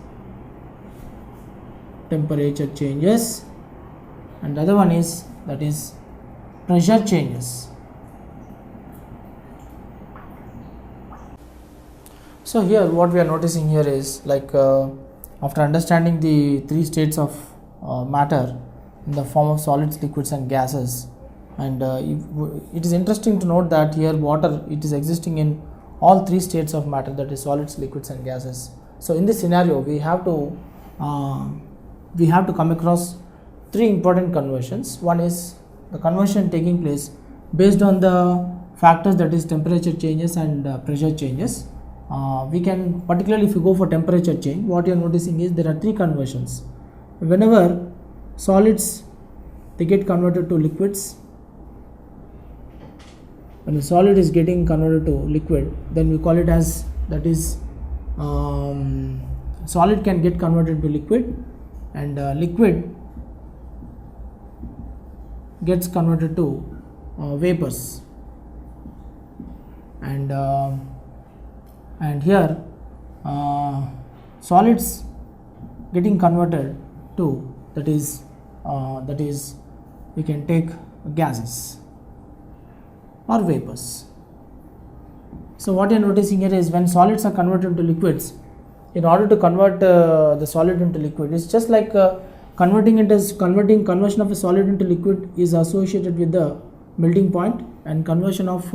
[SPEAKER 1] and the other one is, that is, pressure changes. So here what we are noticing here is, like, after understanding the three states of matter in the form of solids, liquids and gases, and it is interesting to note that here water, it is existing in all three states of matter, that is solids, liquids and gases. So in this scenario we have to come across three important conversions. One is the conversion taking place based on the factors, that is temperature changes and pressure changes. We can, particularly if you go for temperature change, what you are noticing is there are three conversions. Whenever solids, they get converted to liquids, when a solid is getting converted to liquid, then we call it as, that is, solid can get converted to liquid, and liquid gets converted to vapors, and here solids getting converted to, that is we can take gases or vapors. So what you are noticing here is, when solids are converted to liquids, in order to convert the solid into liquid, it's just like conversion of a solid into liquid is associated with the melting point, and conversion of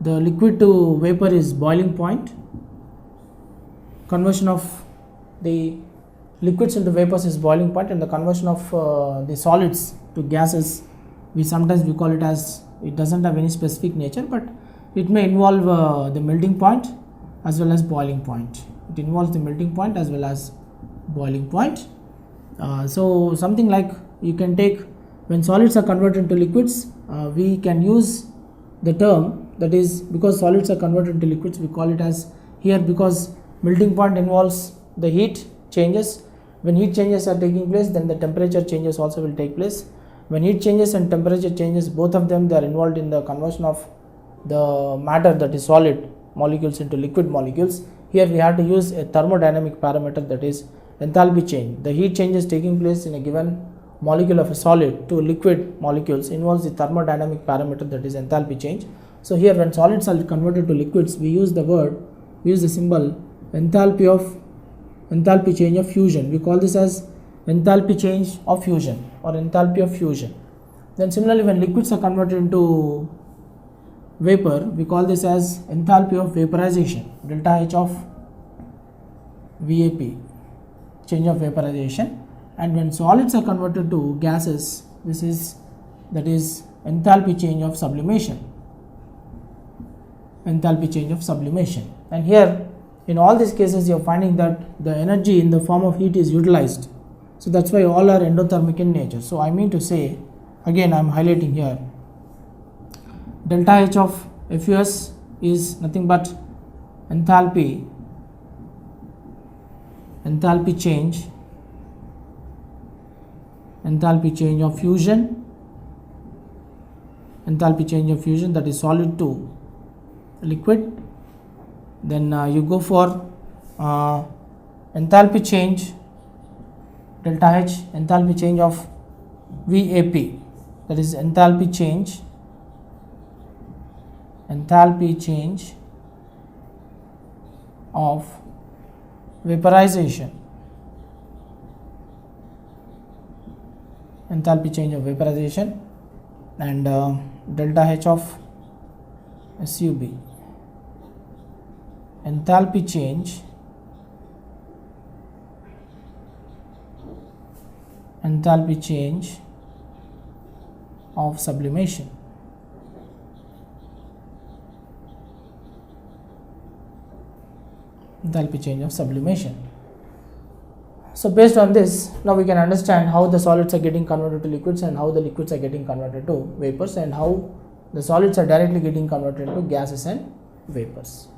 [SPEAKER 1] the liquid to vapor is boiling point. Conversion of the liquids into vapors is boiling point, and the conversion of the solids to gases, we call it as, it doesn't have any specific nature, but it may involve the melting point as well as boiling point. It involves the melting point as well as boiling point. So something like, you can take, when solids are converted into liquids, we can use the term, that is, because solids are converted into liquids, we call it as, here, because melting point involves the heat changes. When heat changes are taking place, then the temperature changes also will take place. When heat changes and temperature changes, both of them, they are involved in the conversion of the matter, that is solid molecules, into liquid molecules. Here we have to use a thermodynamic parameter, that is enthalpy change. The heat changes taking place in a given molecule of a solid to liquid molecules involves the thermodynamic parameter, that is enthalpy change. So here, when solids are converted to liquids, we use the symbol enthalpy change of fusion. We call this as enthalpy change of fusion or enthalpy of fusion. Then similarly, when liquids are converted into vapor, we call this as enthalpy of vaporization, delta H of VAP, change of vaporization. And when solids are converted to gases, this is, that is enthalpy change of sublimation, enthalpy change of sublimation. And here in all these cases you are finding that the energy in the form of heat is utilized, so that's why all are endothermic in nature. So I mean to say, again I am highlighting here, delta H of FUS is nothing but enthalpy change of fusion, enthalpy change of fusion, that is solid to liquid. Then you go for enthalpy change, delta H, enthalpy change of VAP, that is enthalpy change of vaporization, enthalpy change of vaporization, and delta H of SUB, enthalpy change of sublimation. Enthalpy change of sublimation. So based on this, now we can understand how the solids are getting converted to liquids and how the liquids are getting converted to vapors, and how the solids are directly getting converted to gases and vapors.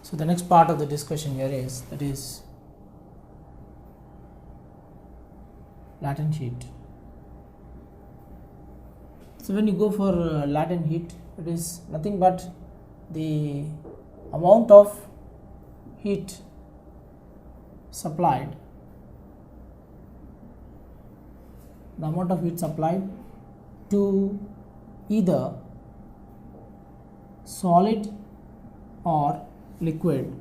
[SPEAKER 1] So the next part of the discussion here is, that is latent heat. So when you go for latent heat, it is nothing but the amount of heat supplied, to either solid or liquid,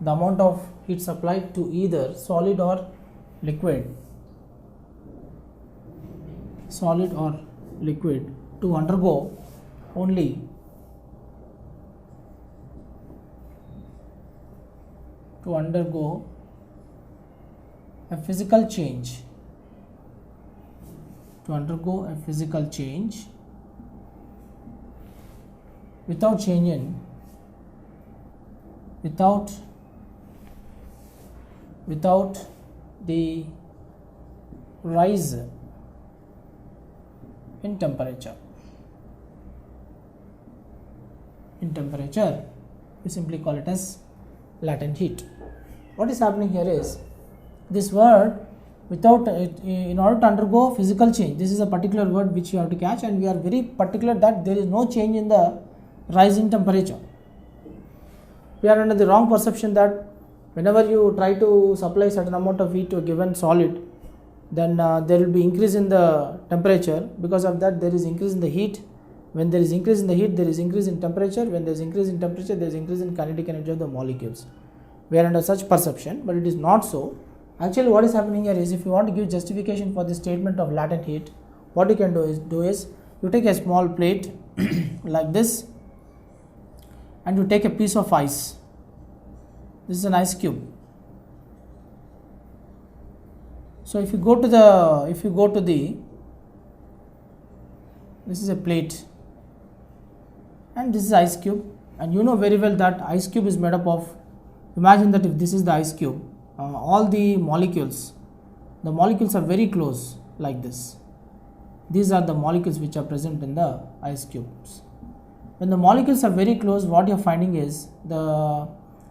[SPEAKER 1] the amount of heat supplied to either solid or liquid to undergo only a physical change, without the rise in temperature. We simply call it as latent heat. What is happening here is, this word without in order to undergo physical change, this is a particular word which you have to catch, and we are very particular that there is no change in the rise in temperature. We are under the wrong perception that whenever you try to supply certain amount of heat to a given solid, then there will be increase in the temperature. Because of that, there is increase in the heat. When there is increase in the heat, there is increase in temperature. When there is increase in temperature, there is increase in kinetic energy of the molecules. We are under such perception, but it is not so. Actually, what is happening here is, if you want to give justification for the statement of latent heat, what you can do is you take a small plate like this, and you take a piece of ice. This is an ice cube. So if you go to the this is a plate, and this is ice cube, and you know very well that ice cube is made up of, imagine that if this is the ice cube, all the molecules are very close like this. These are the molecules which are present in the ice cubes. When the molecules are very close, what you are finding is the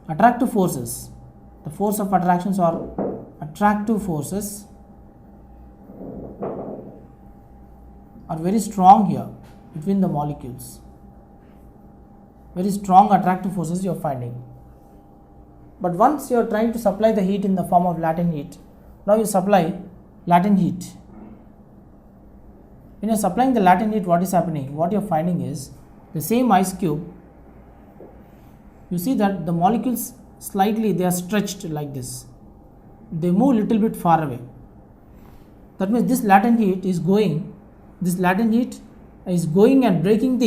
[SPEAKER 1] attractive forces, the force of attractions or attractive forces are very strong here between the molecules. Very strong attractive forces you are finding. But once you are trying to supply the heat in the form of latent heat, now you supply latent heat. When you are supplying the latent heat, what is happening? What you are finding is the same ice cube, you see that the molecules slightly, they are stretched like this. They move little bit far away. That means this latent heat is going, and breaking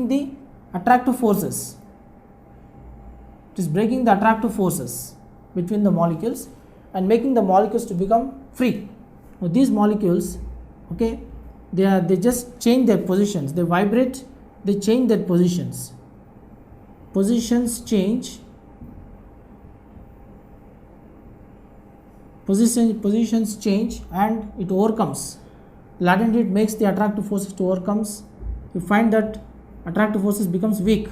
[SPEAKER 1] the attractive forces. It is breaking the attractive forces between the molecules, and making the molecules to become free. Now these molecules, okay, they just change their positions, they vibrate, they change their positions. Positions change, positions change, and it overcomes. Latent heat makes the attractive forces to overcomes. You find that attractive forces becomes weak.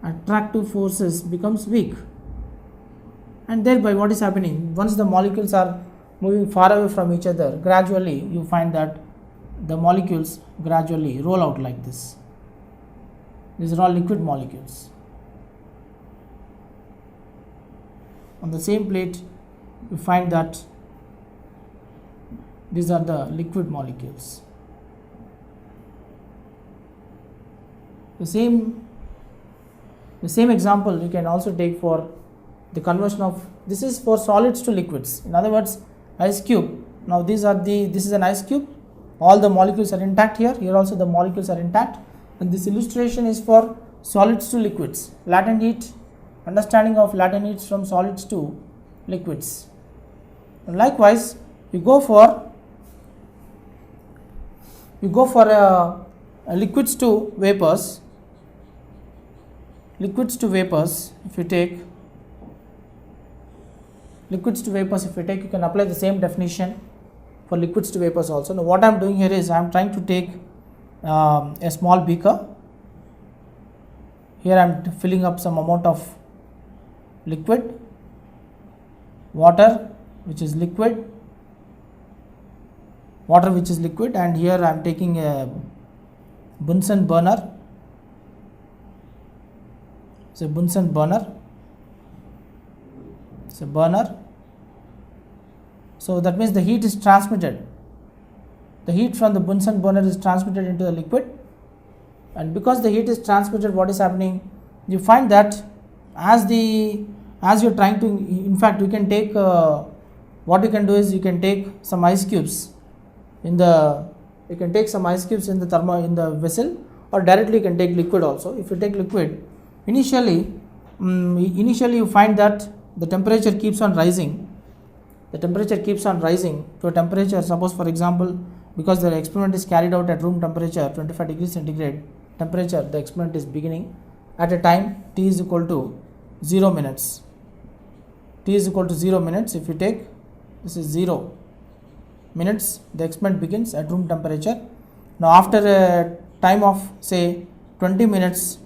[SPEAKER 1] Attractive forces becomes weak, and thereby what is happening, once the molecules are moving far away from each other, gradually you find that the molecules gradually roll out like this. These are all liquid molecules. On the same plate you find that these are the liquid molecules. The same example you can also take for the conversion of, this is for solids to liquids. In other words, ice cube. Now this is an ice cube. All the molecules are intact here. Here also the molecules are intact. And this illustration is for solids to liquids. Latent heat, understanding of latent heat from solids to liquids. And likewise, you go for liquids to vapors. Liquids to vapors, if you take liquids to vapors, if you take, you can apply the same definition for liquids to vapors also. Now what I am doing here is I am trying to take a small beaker. Here I am filling up some amount of liquid, water which is liquid, and here I am taking a Bunsen burner. It's a Bunsen burner. It's a burner. So that means the heat is transmitted. The heat from the Bunsen burner is transmitted into the liquid, and because the heat is transmitted, what is happening? You find that as you're trying to, in fact, you can take what you can do is you can take some ice cubes in the vessel, or directly you can take liquid also. If you take liquid, initially you find that the temperature keeps on rising. The temperature keeps on rising to a temperature, suppose for example, because the experiment is carried out at room temperature 25 degrees centigrade temperature, the experiment is beginning at a time t is equal to 0 minutes. T is equal to 0 minutes. If you take, this is 0 minutes, the experiment begins at room temperature. Now after a time of say 20 minutes,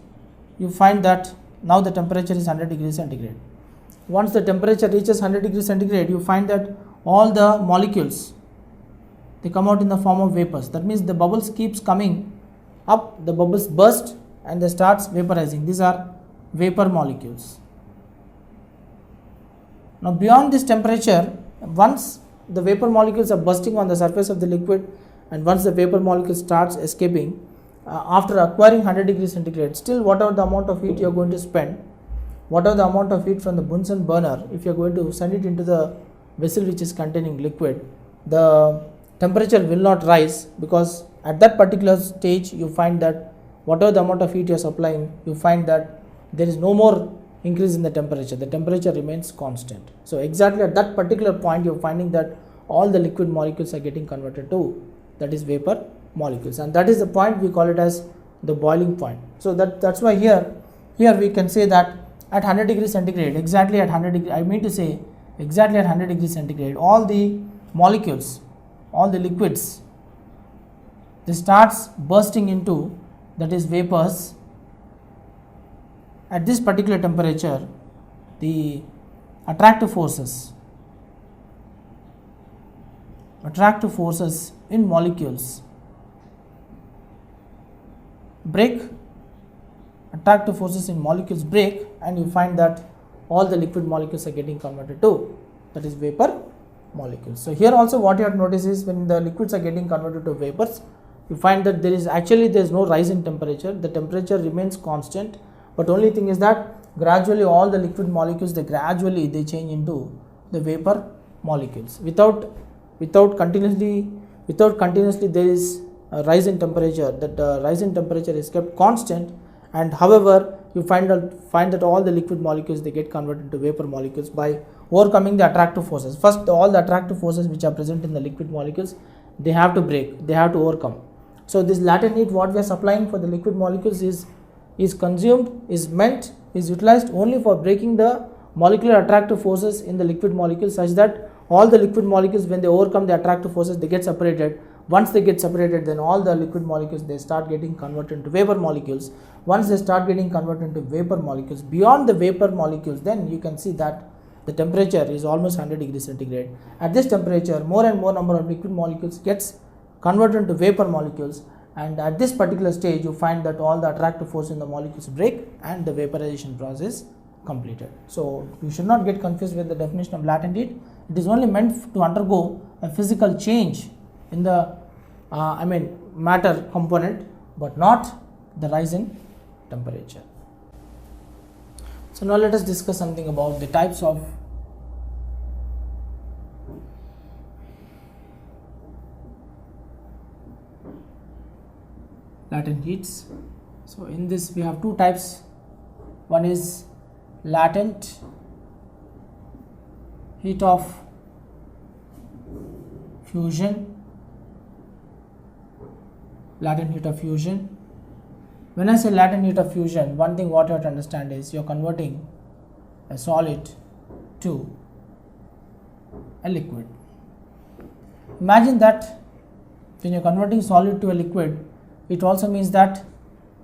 [SPEAKER 1] you find that now the temperature is 100 degrees centigrade. Once the temperature reaches 100 degrees centigrade, you find that all the molecules, they come out in the form of vapors. That means the bubbles keeps coming up, the bubbles burst and they starts vaporizing. These are vapor molecules. Now beyond this temperature, once the vapor molecules are bursting on the surface of the liquid, and once the vapor molecule starts escaping, after acquiring 100 degrees centigrade, still whatever the amount of heat you are going to spend, whatever the amount of heat from the Bunsen burner, if you are going to send it into the vessel which is containing liquid, the temperature will not rise, because at that particular stage you find that whatever the amount of heat you are supplying, you find that there is no more increase in the temperature remains constant. So exactly at that particular point you are finding that all the liquid molecules are getting converted to, that is vapor molecules, and that is the point we call it as the boiling point. So that's why here we can say that at 100 degrees centigrade, exactly at 100 degrees, I mean to say exactly at 100 degrees centigrade, all the molecules, all the liquids, they starts bursting into, that is vapors. At this particular temperature, the attractive forces in molecules break, attractive forces in molecules break, and you find that all the liquid molecules are getting converted to, that is vapor molecules. So here also what you have to notice is when the liquids are getting converted to vapors, you find that there is no rise in temperature, the temperature remains constant, but only thing is that gradually all the liquid molecules, they change into the vapor molecules without continuously there is a rise in temperature. That rise in temperature is kept constant, and however you find that all the liquid molecules, they get converted into vapor molecules by overcoming the attractive forces. First, all the attractive forces which are present in the liquid molecules, they have to break, they have to overcome. So this latent heat what we are supplying for the liquid molecules is consumed, is meant, is utilized only for breaking the molecular attractive forces in the liquid molecules, such that all the liquid molecules, when they overcome the attractive forces, they get separated. Once they get separated, then all the liquid molecules, they start getting converted into vapor molecules. Once they start getting converted into vapor molecules, beyond the vapor molecules, then you can see that the temperature is almost 100 degrees centigrade. At this temperature, more and more number of liquid molecules gets converted into vapor molecules, and at this particular stage you find that all the attractive force in the molecules break and the vaporization process completed. So you should not get confused with the definition of latent heat. It is only meant to undergo a physical change in the matter component, but not the rise in temperature. So now let us discuss something about the types of latent heats. So in this we have two types. One is latent heat of fusion. Latent heat of fusion. When I say latent heat of fusion, one thing what you have to understand is you are converting a solid to a liquid. Imagine that when you are converting solid to a liquid, it also means that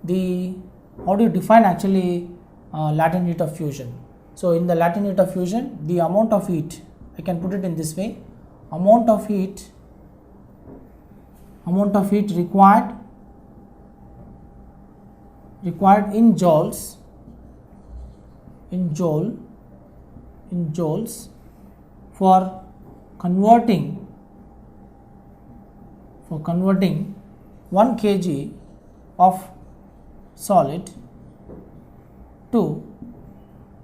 [SPEAKER 1] how do you define actually latent heat of fusion? So in the latent heat of fusion, the amount of heat, I can put it in this way, amount of heat required in joules for converting 1 kg of solid to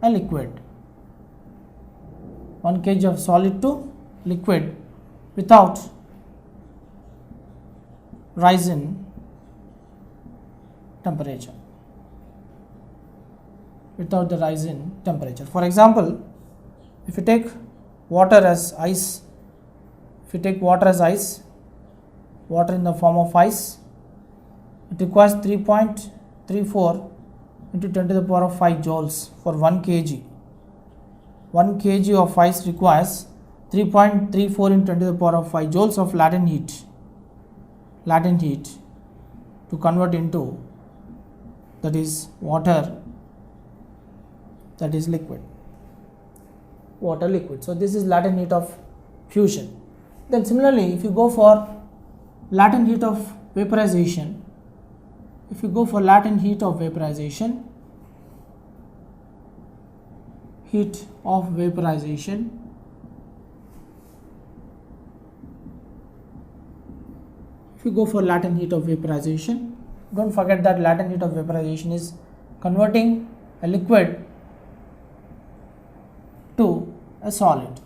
[SPEAKER 1] a liquid. 1 kg of solid to liquid without rise in temperature. Without the rise in temperature. For example, if you take water as ice, water in the form of ice, it requires 3.34 into 10 to the power of 5 joules for 1 kg. 1 kg of ice requires 3.34 into 10 to the power of 5 joules of latent heat to convert into, that is water, that is liquid. So this is latent heat of fusion. Then similarly, if you go for latent heat of vaporization, if you go for latent heat of vaporization, don't forget that latent heat of vaporization is converting a liquid to a solid.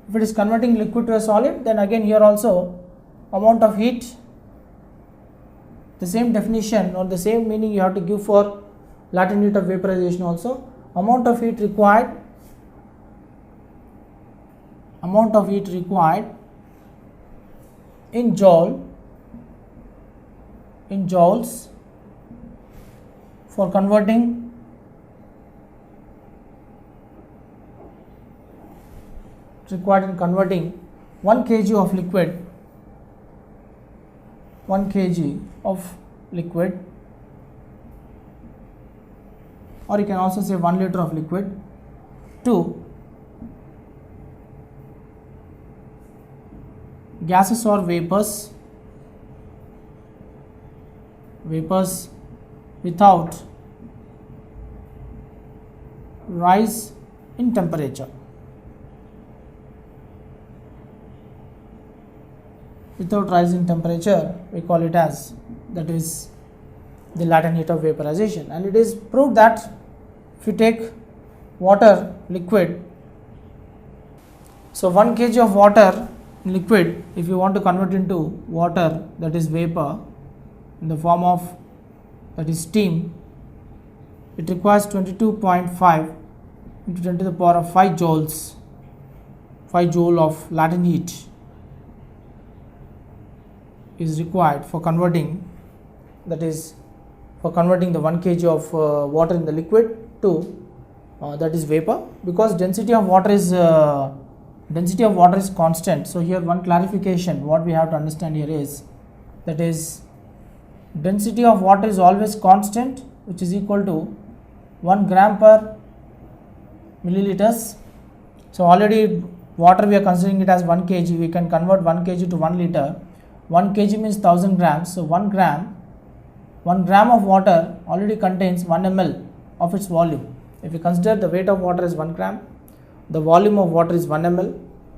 [SPEAKER 1] If it is converting liquid to a solid, then again here also amount of heat, the same definition or the same meaning you have to give for latent heat of vaporization also. Amount of heat required in joules for converting 1 kg of liquid, or you can also say 1 liter of liquid, to gases or vapors without rise in temperature. Without rise in temperature, we call it as, that is the latent heat of vaporization. And it is proved that if you take water liquid, so 1 kg of water liquid, if you want to convert into water, that is vapor, in the form of, that is steam, it requires 22.5 into 10 to the power of 5 joules, 5 joule of latent heat is required for converting, that is for converting the 1 kg of water in the liquid to that is vapor, because density of water is constant. So here one clarification what we have to understand here is, that is density of water is always constant, which is equal to 1 gram per milliliters. So already water we are considering it as 1 kg, we can convert 1 kg to 1 liter. 1 kg means 1000 grams, so 1 gram of water already contains 1 ml of its volume. If you consider the weight of water is 1 gram, the volume of water is 1 ml.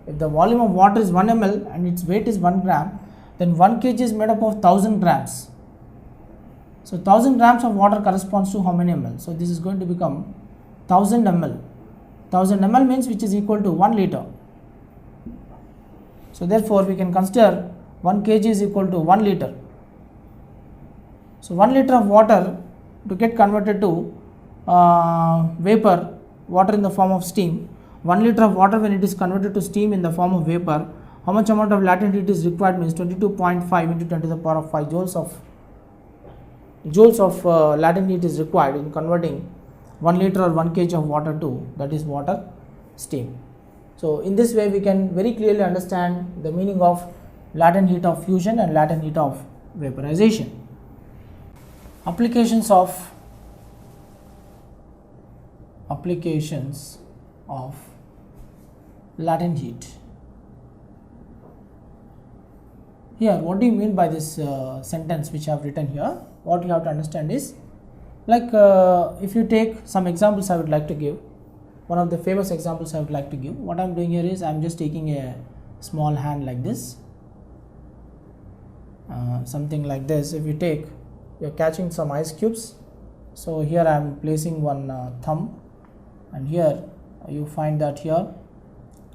[SPEAKER 1] If the volume of water is 1 ml and its weight is 1 gram, then 1 kg is made up of 1000 grams. So 1000 grams of water corresponds to how many ml? So this is going to become 1000 ml. 1000 ml means which is equal to 1 liter. So therefore we can consider 1 kg is equal to 1 liter. So 1 liter of water to get converted to vapor, water in the form of steam, 1 liter of water when it is converted to steam in the form of vapor, how much amount of latent heat is required means 22.5 into 10 to the power of 5 joules of latent heat is required in converting 1 liter or 1 kg of water to, that is water, steam. So in this way we can very clearly understand the meaning of latent heat of fusion and latent heat of vaporization. Applications of latent heat. Here what do you mean by this sentence which I have written here? What you have to understand is, like if you take some examples I would like to give, one of the famous examples I would like to give. What I am doing here is I am just taking a small hand like this, something like this. If you take, you are catching some ice cubes, so here I am placing one thumb, and here you find that here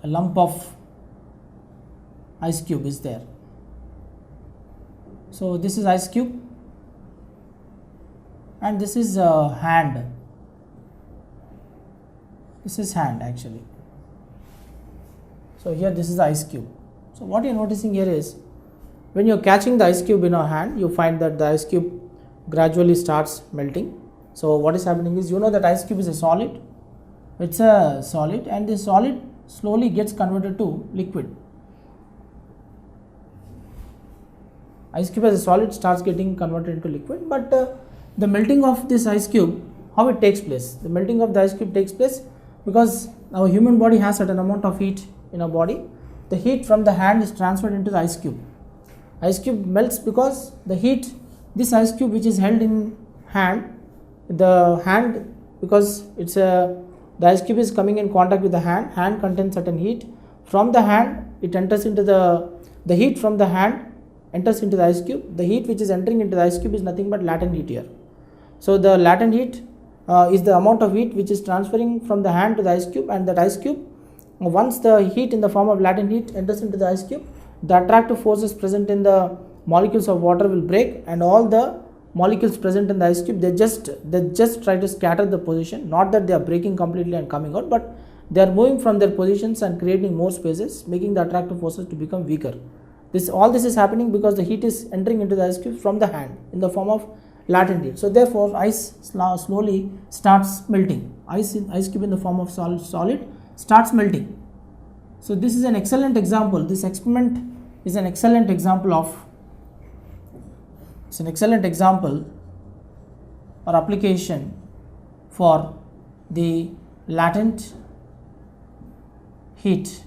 [SPEAKER 1] a lump of ice cube is there. So this is ice cube and this is hand. This is hand actually. So here this is the ice cube. So what you are noticing here is, when you are catching the ice cube in your hand, you find that the ice cube gradually starts melting. So what is happening is, you know that ice cube is a solid. It's a solid, and this solid slowly gets converted to liquid. Ice cube as a solid starts getting converted into liquid, but the melting of this ice cube, how it takes place? The melting of the ice cube takes place because our human body has certain amount of heat in our body. The heat from the hand is transferred into the ice cube. Ice cube melts because the heat, this ice cube which is held in hand, because it's the ice cube is coming in contact with the hand contains certain heat. From the hand it enters into the heat from the hand enters into the ice cube. The heat which is entering into the ice cube is nothing but latent heat here. So the latent heat is the amount of heat which is transferring from the hand to the ice cube, and that ice cube, once the heat in the form of latent heat enters into the ice cube, the attractive forces present in the molecules of water will break, and all the molecules present in the ice cube, they just try to scatter the position. Not that they are breaking completely and coming out, but they are moving from their positions and creating more spaces, making the attractive forces to become weaker. All this is happening because the heat is entering into the ice cube from the hand in the form of latent heat. So therefore ice slowly starts melting. Ice cube in the form of solid starts melting. So this is an excellent example. This experiment is an excellent example or application for the latent heat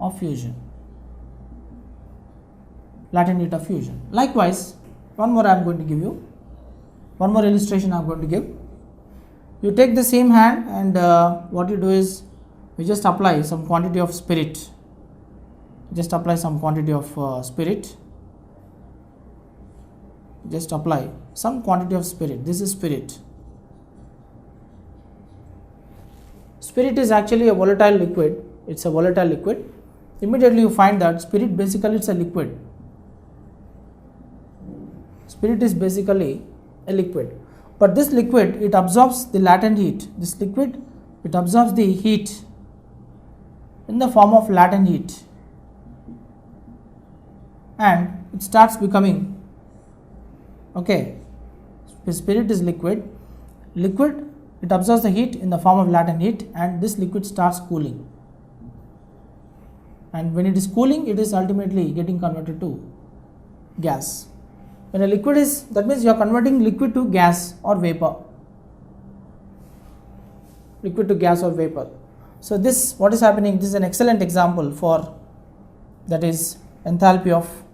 [SPEAKER 1] of fusion. Latent heat of fusion. Likewise, one more illustration I am going to give. You take the same hand, and what you do is you just apply some quantity of spirit. Just apply some quantity of spirit. Just apply some quantity of spirit. This is spirit. Spirit is actually a volatile liquid. It's a volatile liquid. Immediately you find that spirit basically it's a liquid. Spirit is basically a liquid. but this liquid, it absorbs the latent heat. This liquid, it absorbs the heat in the form of latent heat, and it starts becoming, okay, the spirit is liquid, it absorbs the heat in the form of latent heat, and this liquid starts cooling, and when it is cooling, it is ultimately getting converted to gas. When a liquid is, that means you are converting liquid to gas or vapor, liquid to gas or vapor. So this, what is happening, this is an excellent example for, that is enthalpy of,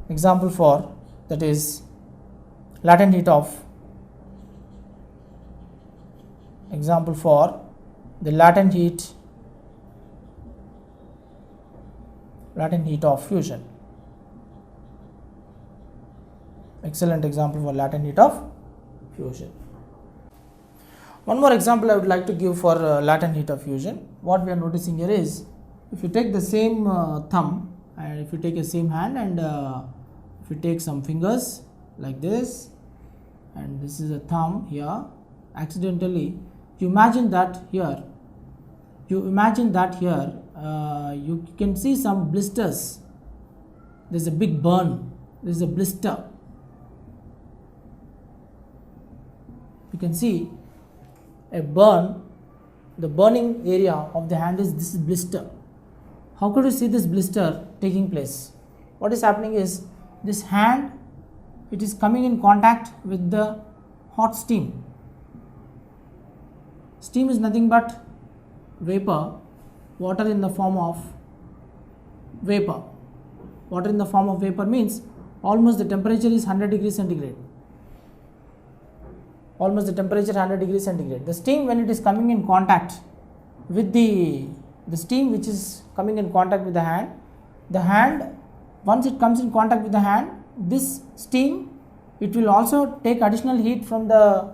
[SPEAKER 1] example for, that is latent heat of, example for the latent heat of fusion. Excellent example for latent heat of fusion. One more example I would like to give for latent heat of fusion. What we are noticing here is, if you take the same thumb, and if you take a same hand, and if you take some fingers like this, and this is a thumb here, accidentally you imagine that here you can see some blisters. There is a big burn, there is a blister. You can see a burn, the burning area of the hand is this blister. How could you see this blister taking place? What is happening is, this hand, it is coming in contact with the hot steam. Steam is nothing but vapor, water in the form of vapor. Water in the form of vapor means almost the temperature is 100 degrees centigrade. Almost the temperature 100 degrees centigrade. The steam, when it is coming in contact with the steam which is coming in contact with the hand, once it comes in contact with the hand, this steam, it will also take additional heat from the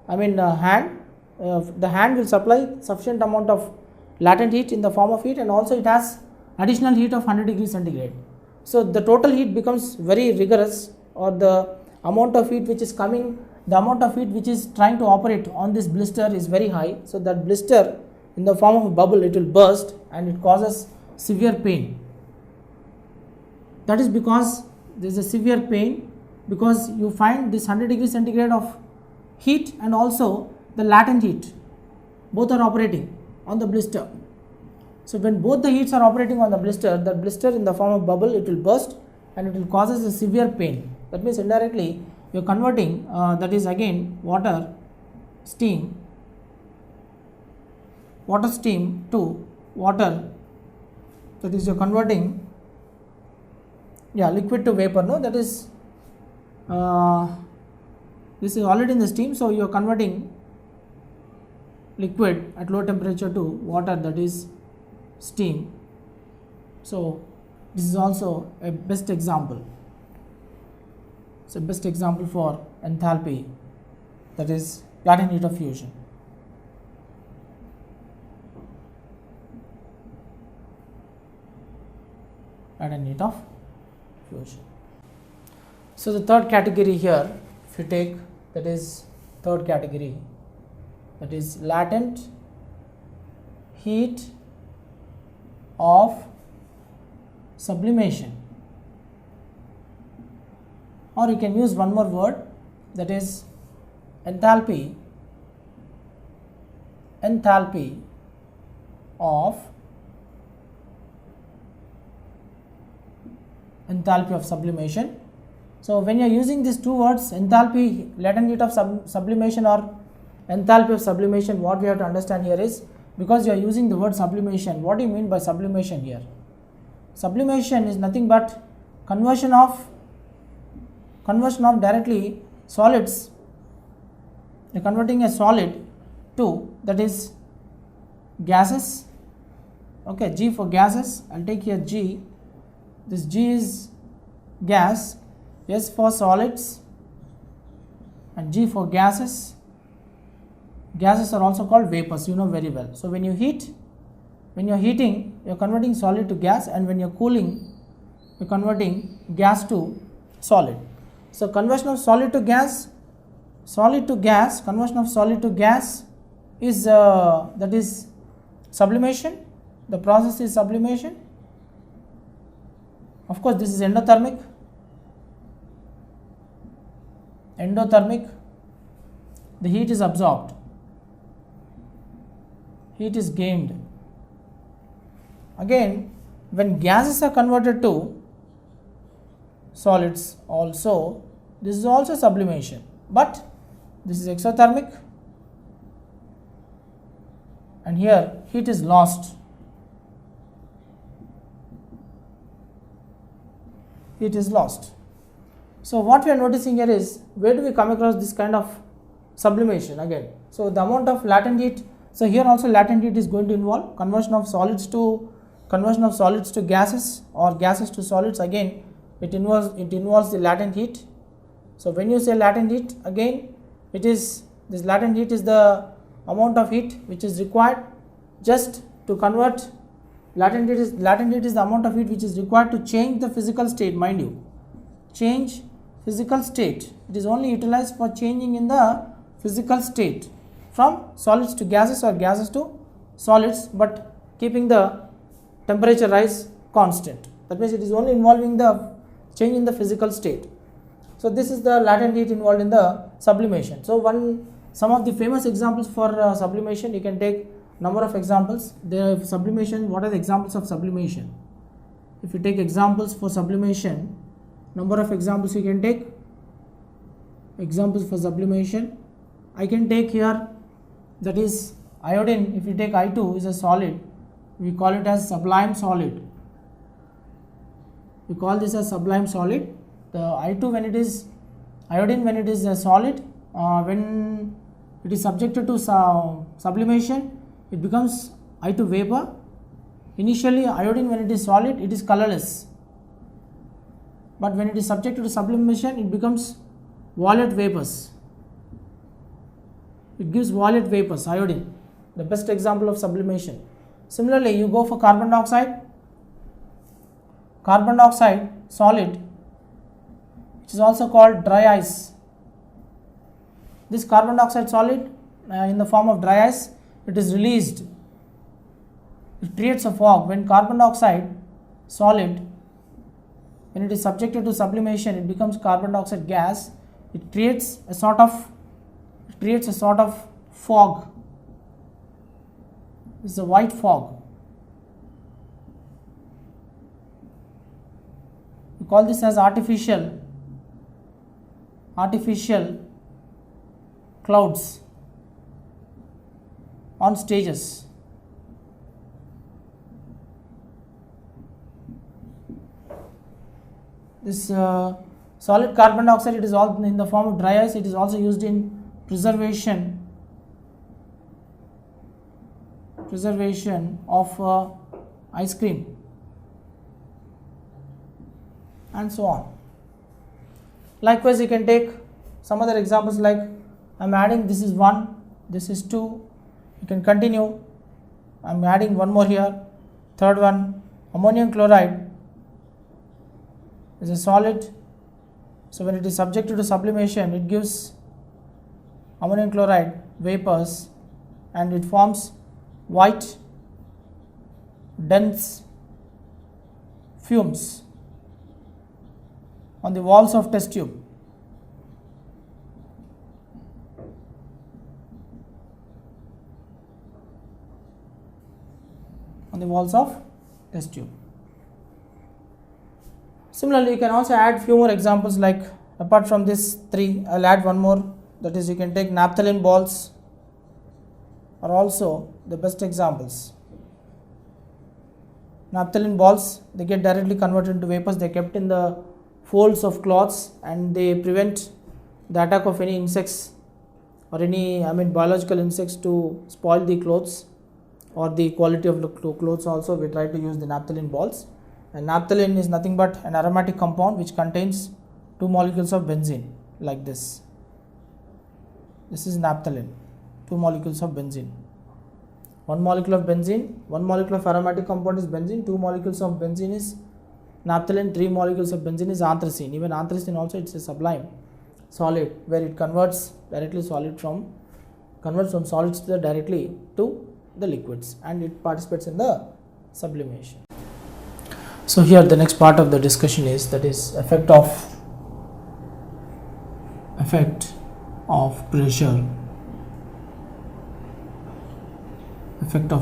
[SPEAKER 1] hand. The hand will supply sufficient amount of latent heat in the form of heat, and also it has additional heat of 100 degrees centigrade. So the total heat becomes very rigorous, or the amount of heat which is coming, the amount of heat which is trying to operate on this blister is very high. So that blister in the form of a bubble, it will burst and it causes severe pain. That is because there is a severe pain, because you find this 100 degrees centigrade of heat and also the latent heat, both are operating on the blister. So when both the heats are operating on the blister, that blister in the form of bubble, it will burst and it will causes a severe pain. That means indirectly you are converting, that is again water steam to water, that is you are converting liquid to vapor. No, that is this is already in the steam, so you are converting liquid at low temperature to water, that is steam. So this is also a best example. It's a best example for enthalpy, that is latent heat of fusion. Latent heat of fusion. So the third category here, if you take, that is third category, that is latent heat of sublimation, or you can use one more word, that is enthalpy of sublimation. So when you are using these two words, enthalpy, latent heat of sublimation or enthalpy of sublimation, what we have to understand here is, because you are using the word sublimation, what do you mean by sublimation here? Sublimation is nothing but conversion of directly solids. You are converting a solid to, that is gases. Okay, G for gases, I will take here G, this G is gas, S for solids, and G for gases. Gases are also called vapors, you know very well. So when you heat, when you are heating, you are converting solid to gas, and when you are cooling, you are converting gas to solid. So conversion of solid to gas, solid to gas, conversion of solid to gas is that is sublimation. The process is sublimation. Of course, this is endothermic. Endothermic, the heat is absorbed, heat is gained. Again, when gases are converted to solids also, this is also sublimation, but this is exothermic, and here heat is lost. Heat is lost. So what we are noticing here is, where do we come across this kind of sublimation again? So the amount of latent heat, so here also latent heat is going to involve conversion of solids to gases or gases to solids. Again, it involves the latent heat. So when you say latent heat, again it is, this latent heat is the amount of heat which is required just to convert. Latent heat is the amount of heat which is required to change the physical state, mind you, change physical state. It is only utilized for changing in the physical state from solids to gases or gases to solids, but keeping the temperature rise constant. That means it is only involving the change in the physical state. So this is the latent heat involved in the sublimation. So some of the famous examples for sublimation, you can take number of examples. The sublimation, what are the examples of sublimation? If you take examples for sublimation, number of examples you can take. Examples for sublimation, I can take here, that is iodine. If you take I2 is a solid, we call it as sublime solid. We call this as sublime solid. The I2, when it is iodine, when it is a solid, when it is subjected to sublimation, it becomes I2 vapor. Initially iodine, when it is solid, it is colorless, but when it is subjected to sublimation, it becomes violet vapors. It gives violet vapors, iodine, the best example of sublimation. Similarly, you go for carbon dioxide. Carbon dioxide solid, which is also called dry ice. This carbon dioxide solid in the form of dry ice, it is released. It creates a fog. When carbon dioxide solid, when it is subjected to sublimation, it becomes carbon dioxide gas. It creates a sort of fog. It's a white fog. We call this as artificial clouds on stages. This solid carbon dioxide, it is all in the form of dry ice. It is also used in preservation of ice cream and so on. Likewise, you can take some other examples, like I am adding, this is 1, this is 2, you can continue. I am adding one more here, third one, ammonium chloride is a solid. So when it is subjected to sublimation, it gives ammonium chloride vapors and it forms white dense fumes on the walls of test tube. On the walls of test tube. Similarly, you can also add few more examples, like apart from this 3, I will add one more, that is you can take naphthalene balls are also the best examples. Naphthalene balls, they get directly converted into vapors. They are kept in the folds of cloths and they prevent the attack of any insects or any biological insects to spoil the clothes or the quality of the clothes. Also, we try to use the naphthalene balls. And naphthalene is nothing but an aromatic compound which contains 2 molecules of benzene, like this. This is naphthalene, 2 molecules of benzene. 1 molecule of benzene, 1 molecule of aromatic compound is benzene, 2 molecules of benzene is naphthalene, 3 molecules of benzene is anthracene. Even anthracene also, it's a sublime solid, where it converts directly converts from solids directly to the liquids, and it participates in the sublimation. So here the next part of the discussion is, that is effect of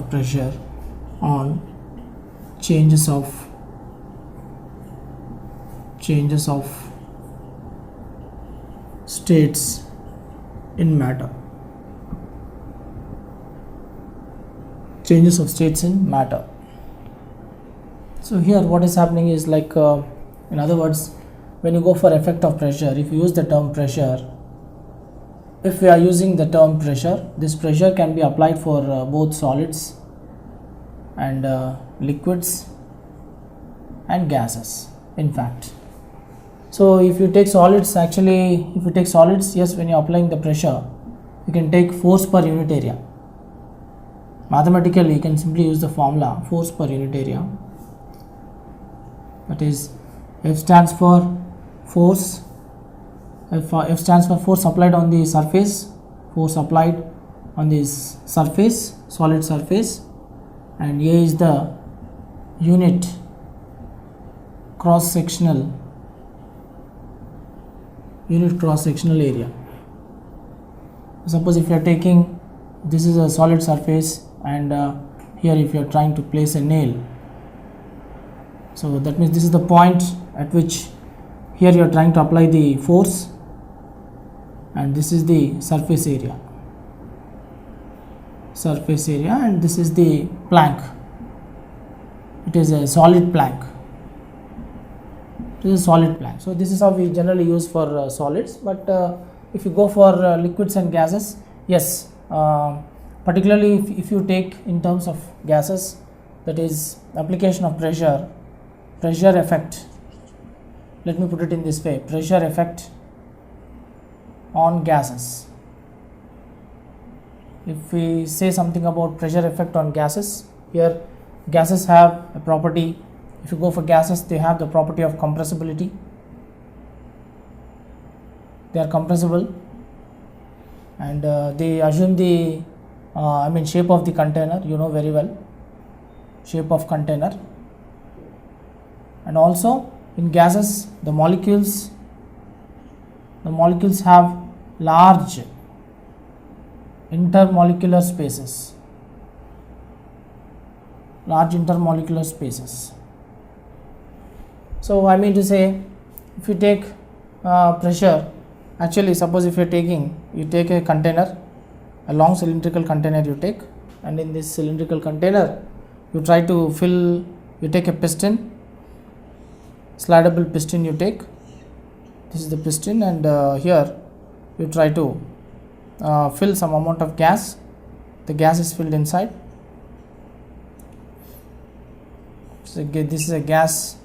[SPEAKER 1] pressure on changes of states in matter. Changes of states in matter. So here what is happening is, like in other words, when you go for effect of pressure, if you use the term pressure, if we are using the term pressure, this pressure can be applied for both solids and liquids and gases, in fact. So if you take solids, yes, when you are applying the pressure, you can take force per unit area. Mathematically, you can simply use the formula force per unit area. That is, F stands for force. F stands for force applied on the surface, solid surface, and A is the unit cross sectional area. Suppose if you are taking, this is a solid surface, and here if you are trying to place a nail, so that means this is the point at which here you are trying to apply the force, and this is the surface area, and this is the plank. It is a solid plank. So this is how we generally use for solids. But if you go for liquids and gases, yes, particularly if you take in terms of gases, that is application of pressure effect. Let me put it in this way: pressure effect on gases. If we say something about pressure effect on gases, here gases have a property. If you go for gases, they have the property of compressibility. They are compressible, and they assume the shape of the container, you know very well, shape of container. And also in gases, the molecules have large intermolecular spaces. So I mean to say, if you take pressure, actually suppose if you take a container, a long cylindrical container you take, and in this cylindrical container you try to fill, you take a piston, slidable piston you take, this is the piston, and here you try to fill some amount of gas. The gas is filled inside. So this is a gas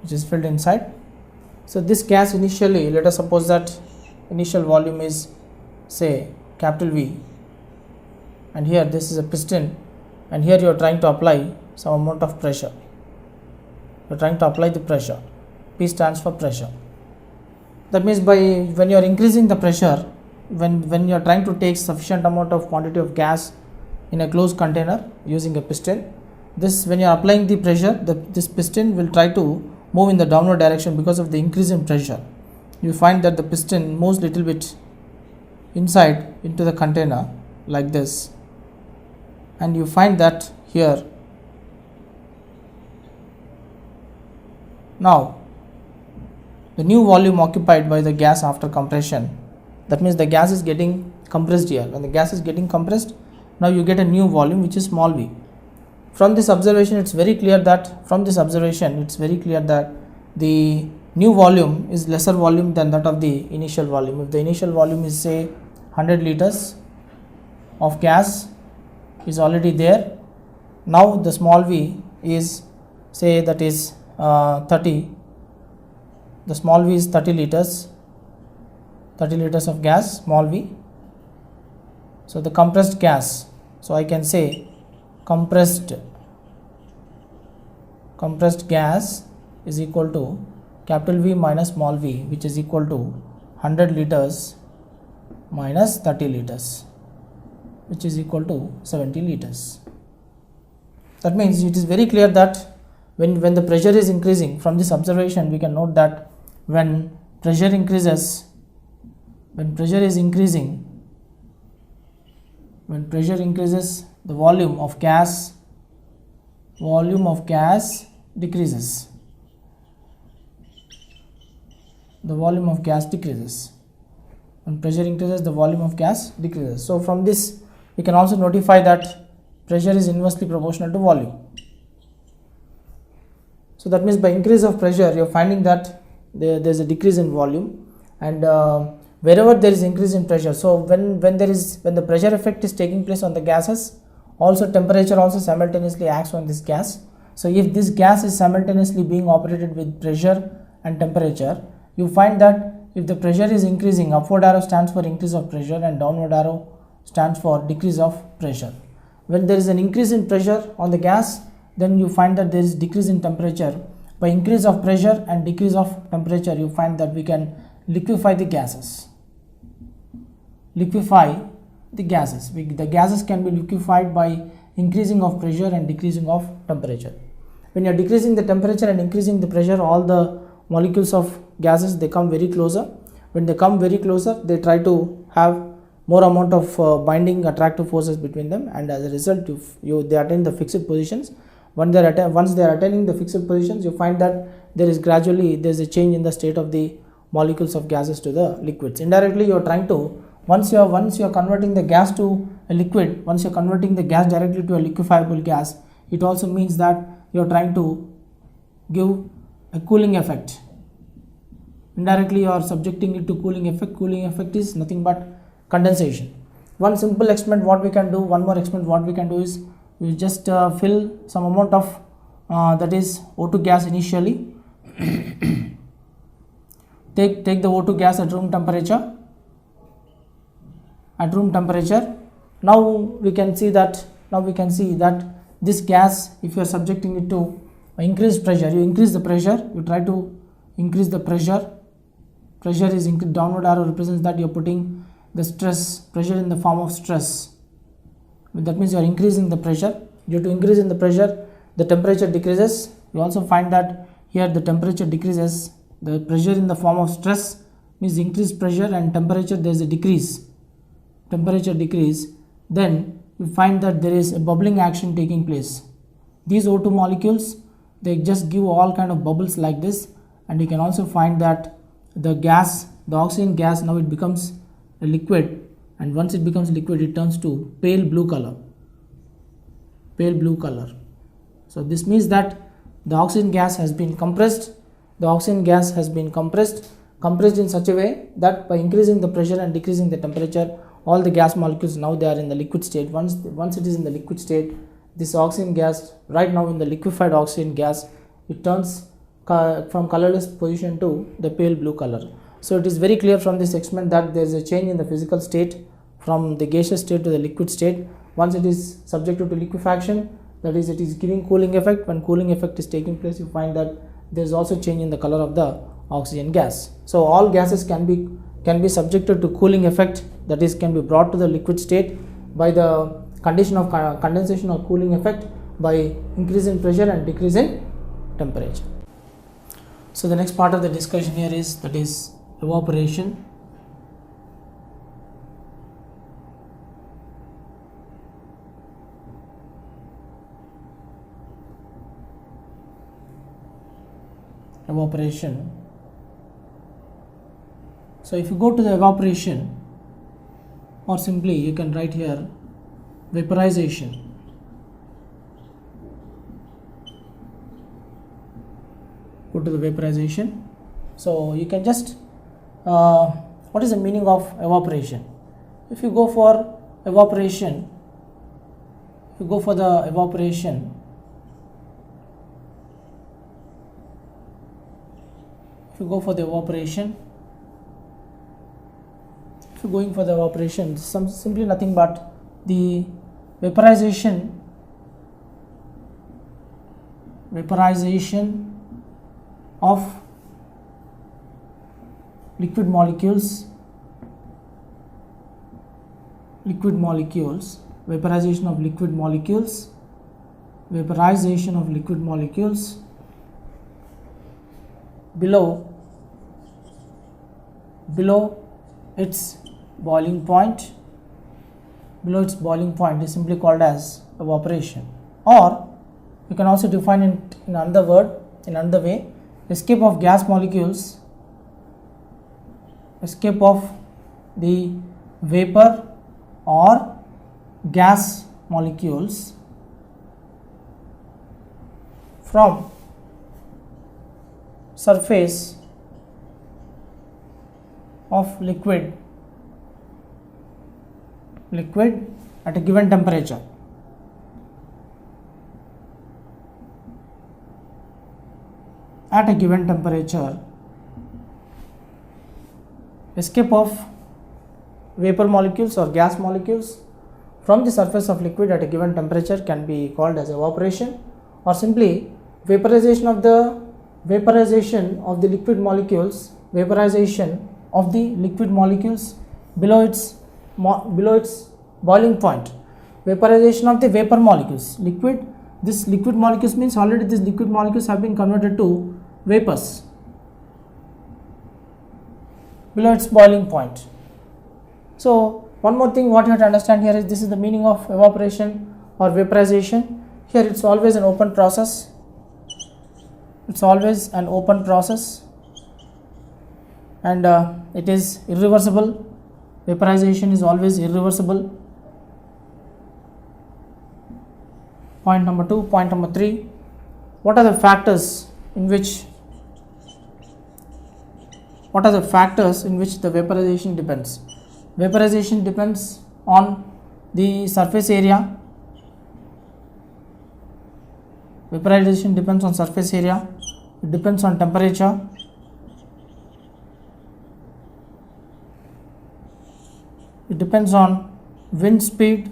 [SPEAKER 1] which is filled inside. So this gas initially, let us suppose that initial volume is, say, capital V, and here this is a piston, and here you are trying to apply some amount of pressure. You are trying to apply the pressure. P stands for pressure. That means when you are increasing the pressure, when you are trying to take sufficient amount of quantity of gas in a closed container using a piston, when you are applying the pressure, this piston will try to move in the downward direction because of the increase in pressure. You find that the piston moves little bit inside into the container like this, and you find that here now the new volume occupied by the gas after compression, that means the gas is getting compressed here. When the gas is getting compressed, now you get a new volume which is small v. From this observation, it's very clear that the new volume is lesser volume than that of the initial volume. If the initial volume is, say, 100 liters of gas is already there, now the small v is, say, that is 30. The small v is 30 liters of gas, small v. So the compressed gas, so I can say compressed gas is equal to capital V minus small v, which is equal to 100 liters minus 30 liters, which is equal to 70 liters. That means it is very clear that when the pressure is increasing, from this observation we can note that when pressure increases, when pressure increases, the volume of gas decreases. The volume of gas decreases. When pressure increases, the volume of gas decreases. So from this we can also notify that pressure is inversely proportional to volume. So that means by increase of pressure you are finding that there is a decrease in volume, and wherever there is increase in pressure, so when the pressure effect is taking place on the gases, also temperature also simultaneously acts on this gas. So if this gas is simultaneously being operated with pressure and temperature, you find that if the pressure is increasing, upward arrow stands for increase of pressure and downward arrow stands for decrease of pressure. When there is an increase in pressure on the gas, then you find that there is decrease in temperature. By increase of pressure and decrease of temperature, you find that we can liquefy the gases. The gases can be liquefied by increasing of pressure and decreasing of temperature. When you are decreasing the temperature and increasing the pressure, all the molecules of gases, they come very closer. When they come very closer, they try to have more amount of binding attractive forces between them, and as a result they attain the fixed positions. Once they are attaining the fixed positions, you find that there is a change in the state of the molecules of gases to the liquids. Indirectly you are trying to, once you are converting the gas to a liquid, once you are converting the gas directly to a liquefiable gas, it also means that you are trying to give a cooling effect. Indirectly you are subjecting it to cooling effect. Cooling effect is nothing but condensation. One simple experiment what we can do, one more experiment what we can do is, we just fill some amount of that is O2 gas initially. take the O2 gas at room temperature. Now we can see that this gas, if you are subjecting it to increased pressure, you increase the pressure, you try to increase the pressure is increased. Downward arrow represents that you are putting the pressure in the form of stress. That means you are increasing the pressure. Due to increase in the pressure, the temperature decreases. You also find that here the temperature decreases. The pressure in the form of stress means increased pressure, and temperature there is a decrease. Temperature decrease. Then you find that there is a bubbling action taking place. These O2 molecules, they just give all kind of bubbles like this, and you can also find that the oxygen gas, now it becomes a liquid, and once it becomes liquid it turns to pale blue color. So this means that the oxygen gas has been compressed. Compressed in such a way that by increasing the pressure and decreasing the temperature, all the gas molecules, now they are in the liquid state. Once it is in the liquid state, this oxygen gas, right now in the liquefied oxygen gas, it turns from colorless position to the pale blue color. So it is very clear from this experiment that there is a change in the physical state from the gaseous state to the liquid state. Once it is subjected to liquefaction, that is, it is giving cooling effect. When cooling effect is taking place, you find that there is also change in the color of the oxygen gas. So all gases can be subjected to cooling effect, that is, can be brought to the liquid state by the condition of condensation or cooling effect, by increase in pressure and decrease in temperature. So the next part of the discussion here is, that is, evaporation. So if you go to the evaporation, or simply you can write here vaporization. Go to the vaporization. So you can just what is the meaning of evaporation? If you go for evaporation, if you go for going for the evaporation, simply nothing but the vaporization of liquid molecules, vaporization of liquid molecules, below its boiling point. Is simply called as evaporation, or you can also define it in another way: escape of gas molecules, escape of the vapor or gas molecules from surface of liquid at a given temperature. Escape of vapor molecules or gas molecules from the surface of liquid at a given temperature can be called as evaporation, or simply vaporization of the liquid molecules below its boiling point. Vaporization of the vapor molecules. This liquid molecules means already these liquid molecules have been converted to vapors below its boiling point. So one more thing what you have to understand here is this is the meaning of evaporation or vaporization. Here it's always an open process. And it is irreversible. Vaporization is always irreversible. Point number 2. Point number 3. What are the factors in which the vaporization depends? Vaporization depends on the surface area. It depends on temperature. It depends on wind speed.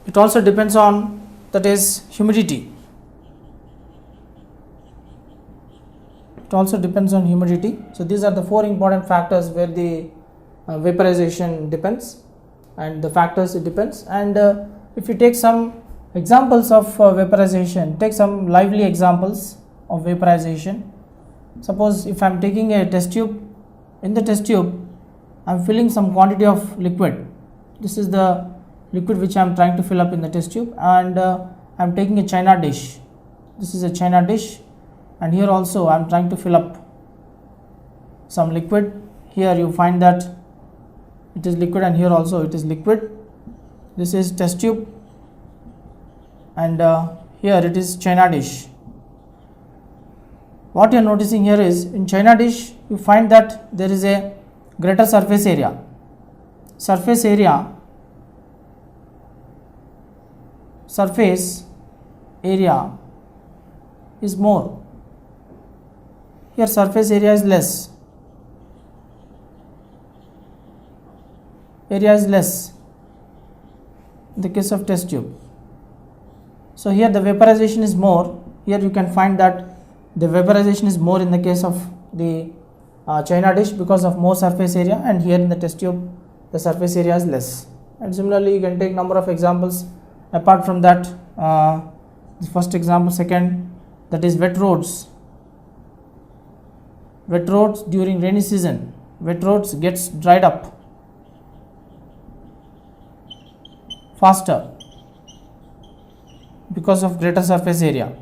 [SPEAKER 1] It also depends on, that is, humidity. So these are the 4 important factors where the vaporization depends, and the factors it depends. And if you take some examples of vaporization, take some lively examples of vaporization. Suppose if I am taking a test tube, in the test tube I am filling some quantity of liquid. This is the liquid which I am trying to fill up in the test tube, and I am taking a china dish. This is a china dish, and here also I am trying to fill up some liquid. Here you find that it is liquid, and here also it is liquid. This is test tube, and here it is china dish. What you are noticing here is, in china dish you find that there is a greater surface area. Surface area is more. Here surface area is less. In the case of test tube. So here the vaporization is more. Here you can find that the vaporization is more in the case of the china dish because of more surface area, and here in the test tube the surface area is less. And similarly you can take number of examples apart from that. The first example, second, that is wet roads. During rainy season, wet roads gets dried up faster because of greater surface area.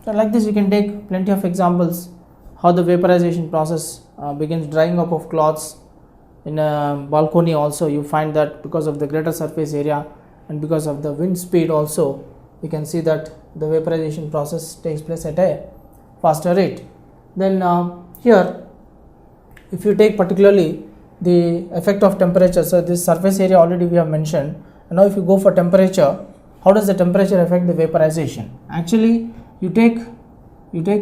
[SPEAKER 1] So like this you can take plenty of examples how the vaporization process begins. Drying up of cloths in a balcony also, you find that because of the greater surface area and because of the wind speed also, you can see that the vaporization process takes place at a faster rate. Then here if you take particularly the effect of temperature, so this surface area already we have mentioned, and now if you go for temperature, how does the temperature affect the vaporization? Actually you take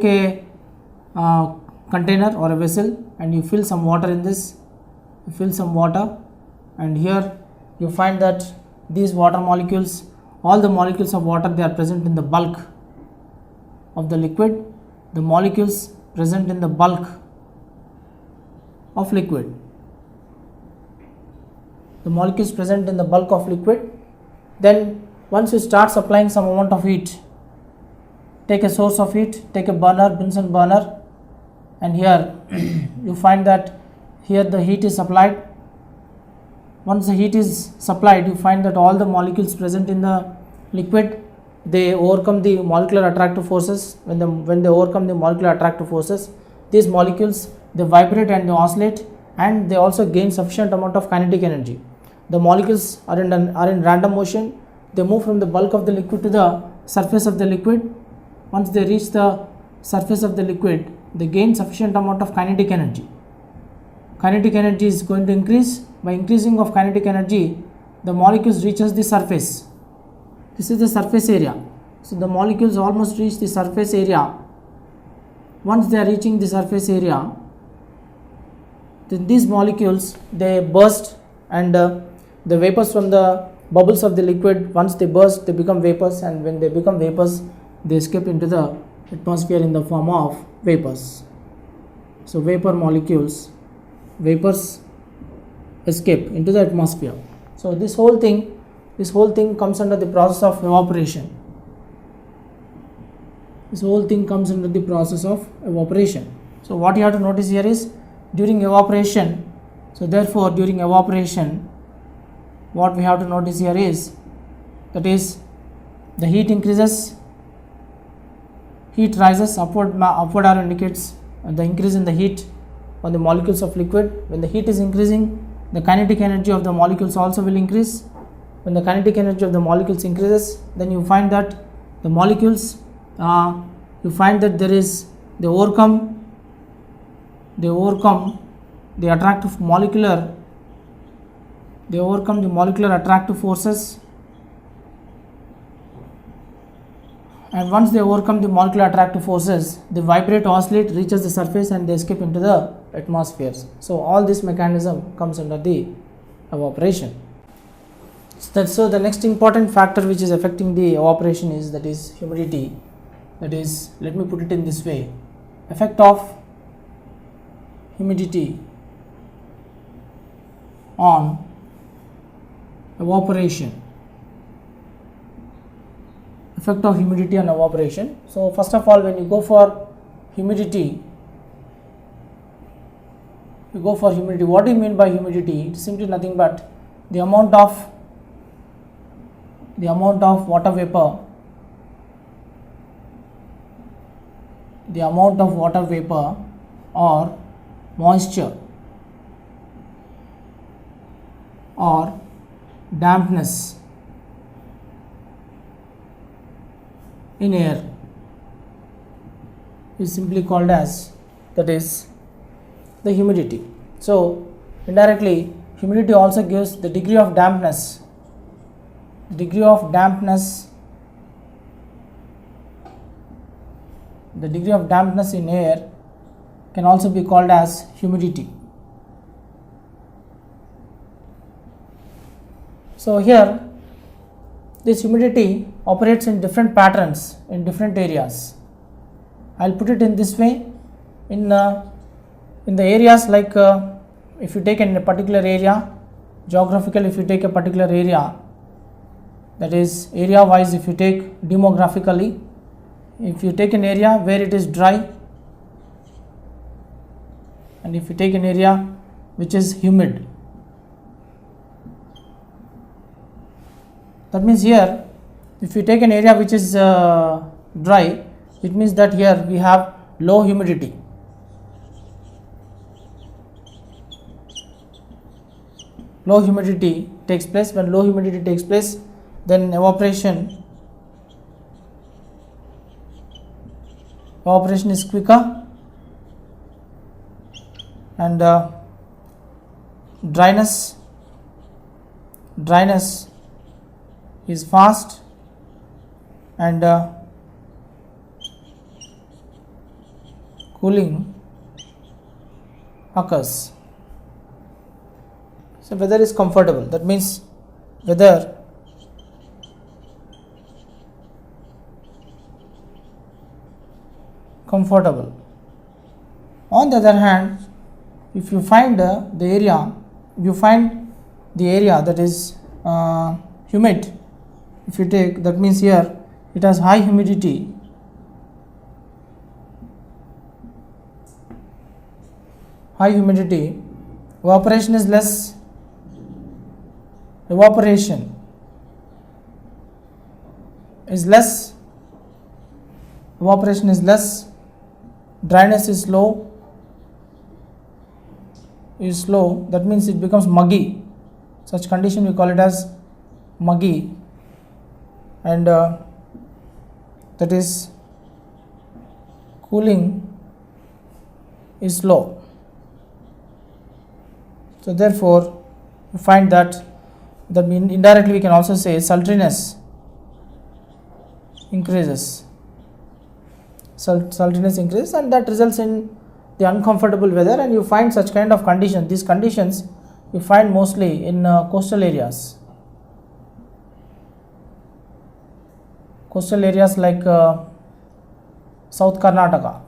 [SPEAKER 1] a container or a vessel and you fill some water in this. and here you find that these water molecules, all the molecules of water, they are present in the bulk of the liquid. The molecules present in the bulk of liquid, the molecules present in the bulk of liquid. Then once you start supplying some amount of heat, take a source of heat, take a burner, Bunsen burner, and here you find that here the heat is supplied. Once the heat is supplied, you find that all the molecules present in the liquid, they overcome the molecular attractive forces. When they overcome the molecular attractive forces, these molecules, they vibrate and they oscillate, and they also gain sufficient amount of kinetic energy. The molecules are in random motion. They move from the bulk of the liquid to the surface of the liquid. Once they reach the surface of the liquid, they gain sufficient amount of kinetic energy. Kinetic energy is going to increase. By increasing of kinetic energy, the molecules reaches the surface. This is the surface area. So the molecules almost reach the surface area. Once they are reaching the surface area, then these molecules, they burst, and the vapors from the bubbles of the liquid, once they burst, they become vapors, and when they become vapors, they escape into the atmosphere in the form of vapors. So vapor molecules, vapors escape into the atmosphere. So this whole thing comes under the process of evaporation. This whole thing comes under the process of evaporation. So what you have to notice here is during evaporation. So therefore during evaporation, what we have to notice here is, that is, the heat increases, heat rises, upward arrow indicates the increase in the heat on the molecules of liquid. When the heat is increasing, the kinetic energy of the molecules also will increase. When the kinetic energy of the molecules increases, then you find that the molecules, you find that they overcome the attractive molecular, they overcome the molecular attractive forces, and once they overcome the molecular attractive forces, they vibrate, oscillate, reaches the surface, and they escape into the atmospheres. So all this mechanism comes under the evaporation. So the next important factor which is affecting the evaporation is, that is, humidity. That is, let me put it in this way: effect of humidity on evaporation. Effect of humidity on evaporation. So first of all, when you go for humidity, what do you mean by humidity? It's simply nothing but the amount of water vapor, or moisture or dampness in air is simply called as, that is, the humidity. So indirectly, humidity also gives the degree of dampness. The degree of dampness in air can also be called as humidity. So here, this humidity operates in different patterns in different areas. I'll put it in this way: in the areas like, if you take a particular area, geographically, if you take a particular area, that is, area wise, if you take demographically, if you take an area where it is dry, and if you take an area which is humid, that means here, if you take an area which is dry, it means that here we have low humidity. Low humidity takes place. When low humidity takes place, then evaporation is quicker, and dryness is fast, and cooling occurs. So weather is comfortable, that means weather comfortable. On the other hand, if you find the area, you find the area that is humid, if you take, that means here it has high humidity, evaporation is less, evaporation is less, dryness is low, that means it becomes muggy. Such condition we call it as muggy, and that is cooling is low. So therefore you find that indirectly we can also say sultriness increases, and that results in the uncomfortable weather, and you find such kind of conditions. These conditions you find mostly in coastal areas like South Karnataka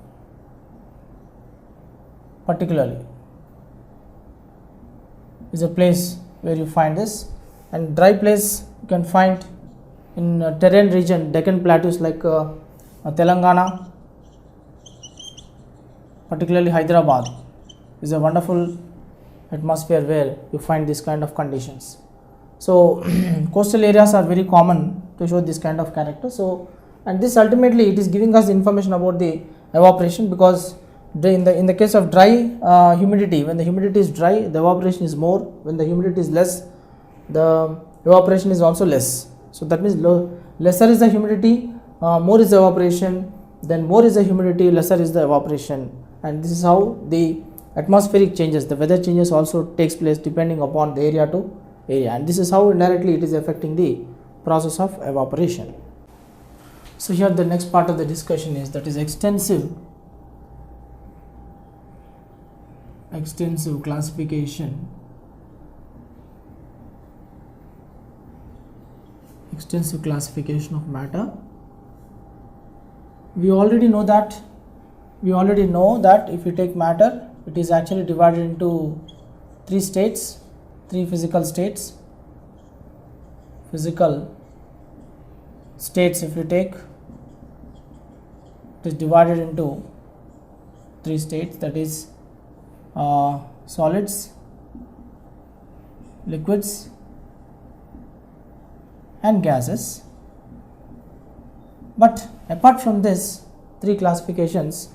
[SPEAKER 1] particularly is a place where you find this, and dry place you can find in terrain region, Deccan plateaus like Telangana, particularly Hyderabad is a wonderful atmosphere where you find this kind of conditions. So coastal areas are very common to show this kind of character. So, and this ultimately it is giving us information about the evaporation, because in the case of dry humidity, when the humidity is dry, the evaporation is more. When the humidity is less, the evaporation is also less. So that means lesser is the humidity, more is the evaporation, then more is the humidity, lesser is the evaporation, and this is how the atmospheric changes, the weather changes also takes place depending upon the area to area, and this is how indirectly it is affecting the process of evaporation. So here the next part of the discussion is, that is extensive classification of matter. We already know that if you take matter, it is actually divided into three physical states. If you take, it is divided into three states, that is solids, liquids and gases. But apart from this three classifications,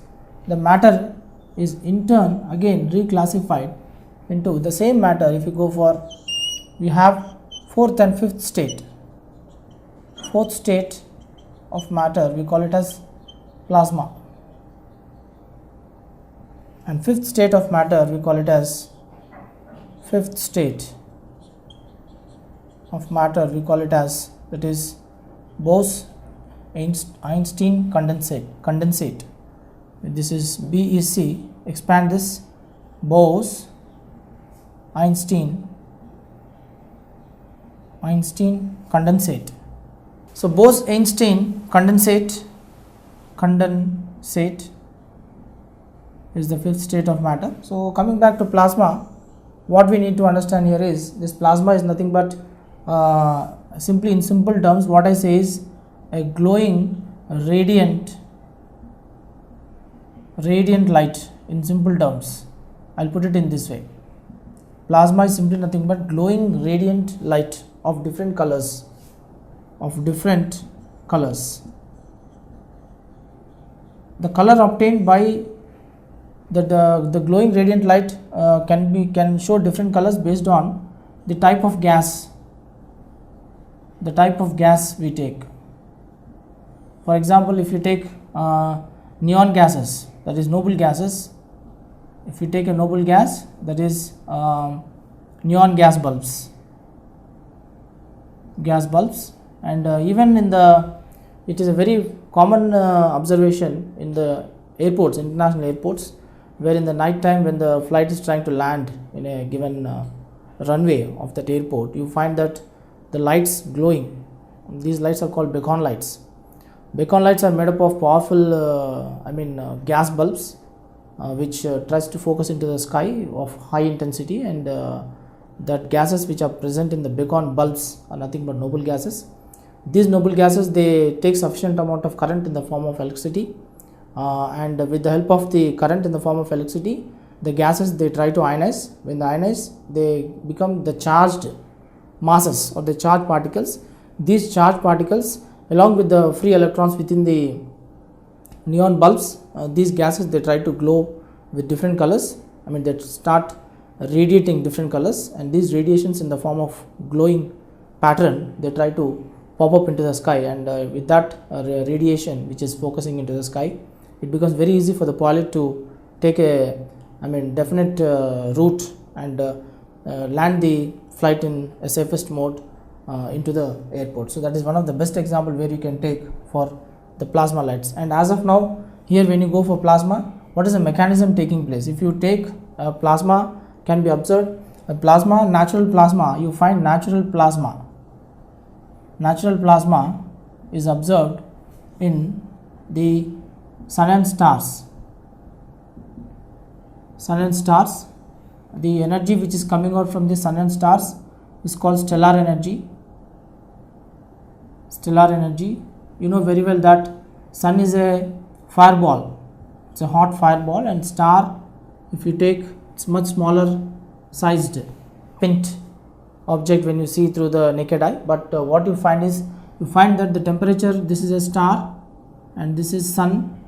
[SPEAKER 1] the matter is in turn again reclassified into the same matter. If you go for, we have fourth and fifth state. Fourth state of matter we call it as plasma, and fifth state of matter we call it as that is Bose-Einstein condensate. This is BEC, expand this, Bose-Einstein condensate. So Bose-Einstein condensate is the fifth state of matter. So coming back to plasma, what we need to understand here is, this plasma is nothing but simply in simple terms what I say is a glowing radiant light. In simple terms I'll put it in this way: plasma is simply nothing but glowing radiant light of different colors. The color obtained by the glowing radiant light can show different colors based on the type of gas we take. For example, if you take neon gases, that is noble gases, if you take a noble gas, that is neon gas bulbs, and even in it is a very common observation in the airports, international airports, where in the night time when the flight is trying to land in a given runway of that airport, you find that the lights glowing. These lights are called beacon lights. Beacon lights are made up of powerful gas bulbs which tries to focus into the sky of high intensity, and that gases which are present in the beacon bulbs are nothing but noble gases. These noble gases, they take sufficient amount of current in the form of electricity, and with the help of the current in the form of electricity, the gases, they try to ionize. When they ionize, they become the charged masses or the charged particles. These charged particles, along with the free electrons within the neon bulbs, these gases, they try to glow with different colors. They start radiating different colors, and these radiations in the form of glowing pattern, they try to pop up into the sky, and with that radiation which is focusing into the sky, it becomes very easy for the pilot to take a definite route and land the flight in a safest mode into the airport. So that is one of the best example where you can take for the plasma lights. And as of now, here when you go for plasma, what is the mechanism taking place? If you take plasma, can be observed a plasma, natural plasma, you find natural plasma is observed in the sun and stars. The energy which is coming out from the sun and stars is called stellar energy. You know very well that sun is a fireball, it's a hot fireball, and star, if you take, it's much smaller sized pint object when you see through the naked eye. But what you find is, you find that the temperature, this is a star and this is sun,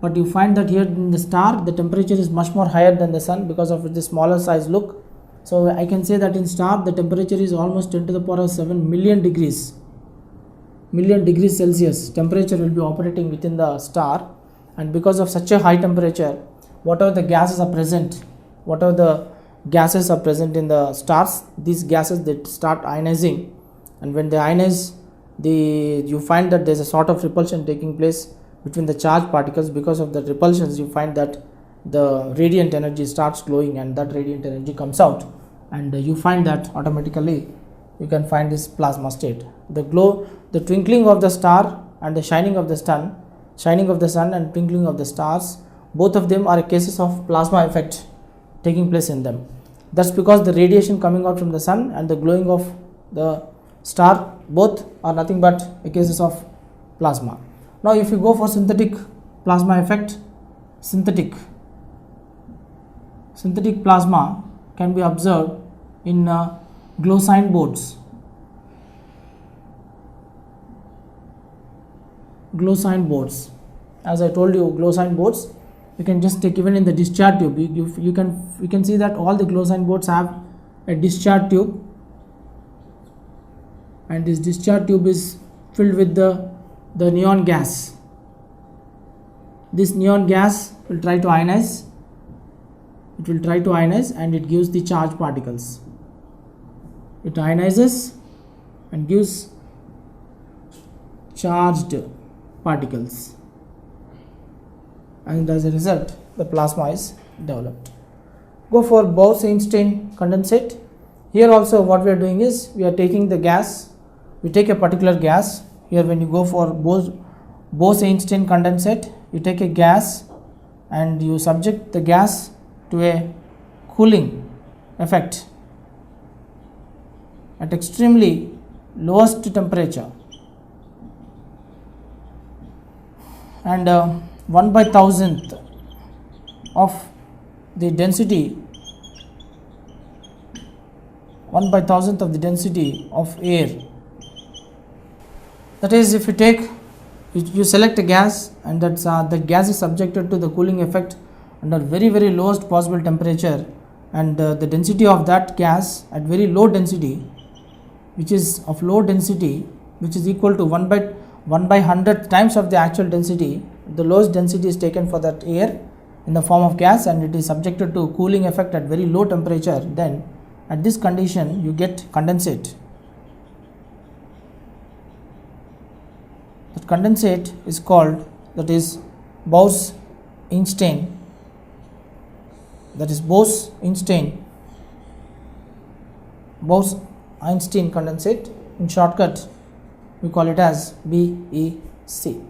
[SPEAKER 1] but you find that here in the star the temperature is much more higher than the sun because of the smaller size look. So I can say that in star the temperature is almost 10 to the power of 7 million degrees Celsius temperature will be operating within the star, and because of such a high temperature, whatever the gases are present in the stars, these gases, they start ionizing, and when they ionize, you find that there is a sort of repulsion taking place between the charged particles. Because of the repulsions, you find that the radiant energy starts glowing, and that radiant energy comes out, and you find that automatically you can find this plasma state. The glow, the twinkling of the star and the shining of the sun and twinkling of the stars, both of them are cases of plasma effect taking place in them. That's because the radiation coming out from the sun and the glowing of the star, both are nothing but cases of plasma. Now if you go for synthetic plasma effect, synthetic plasma can be observed in glow sign boards. As I told you, glow sign boards, you can just take even in the discharge tube, you can see that all the glow sign boards have a discharge tube, and this discharge tube is filled with the neon gas. This neon gas will try to ionize, and it gives the charged particles. It ionizes and gives charged particles, and as a result the plasma is developed. Go for Bose-Einstein condensate. Here also what we are doing is, we are taking the gas, we take a particular gas. Here when you go for Bose-Einstein condensate, you take a gas and you subject the gas to a cooling effect at extremely lowest temperature, and 1/1000th of the density of air. That is, if you take, you select a gas, and that's the gas is subjected to the cooling effect under very lowest possible temperature, and the density of that gas at very low density, which is equal to 1/100th times of the actual density. The lowest density is taken for that air in the form of gas, and it is subjected to cooling effect at very low temperature. Then at this condition you get condensate. That condensate is called, that is Bose-Einstein Bose-Einstein condensate. In shortcut, we call it as BEC.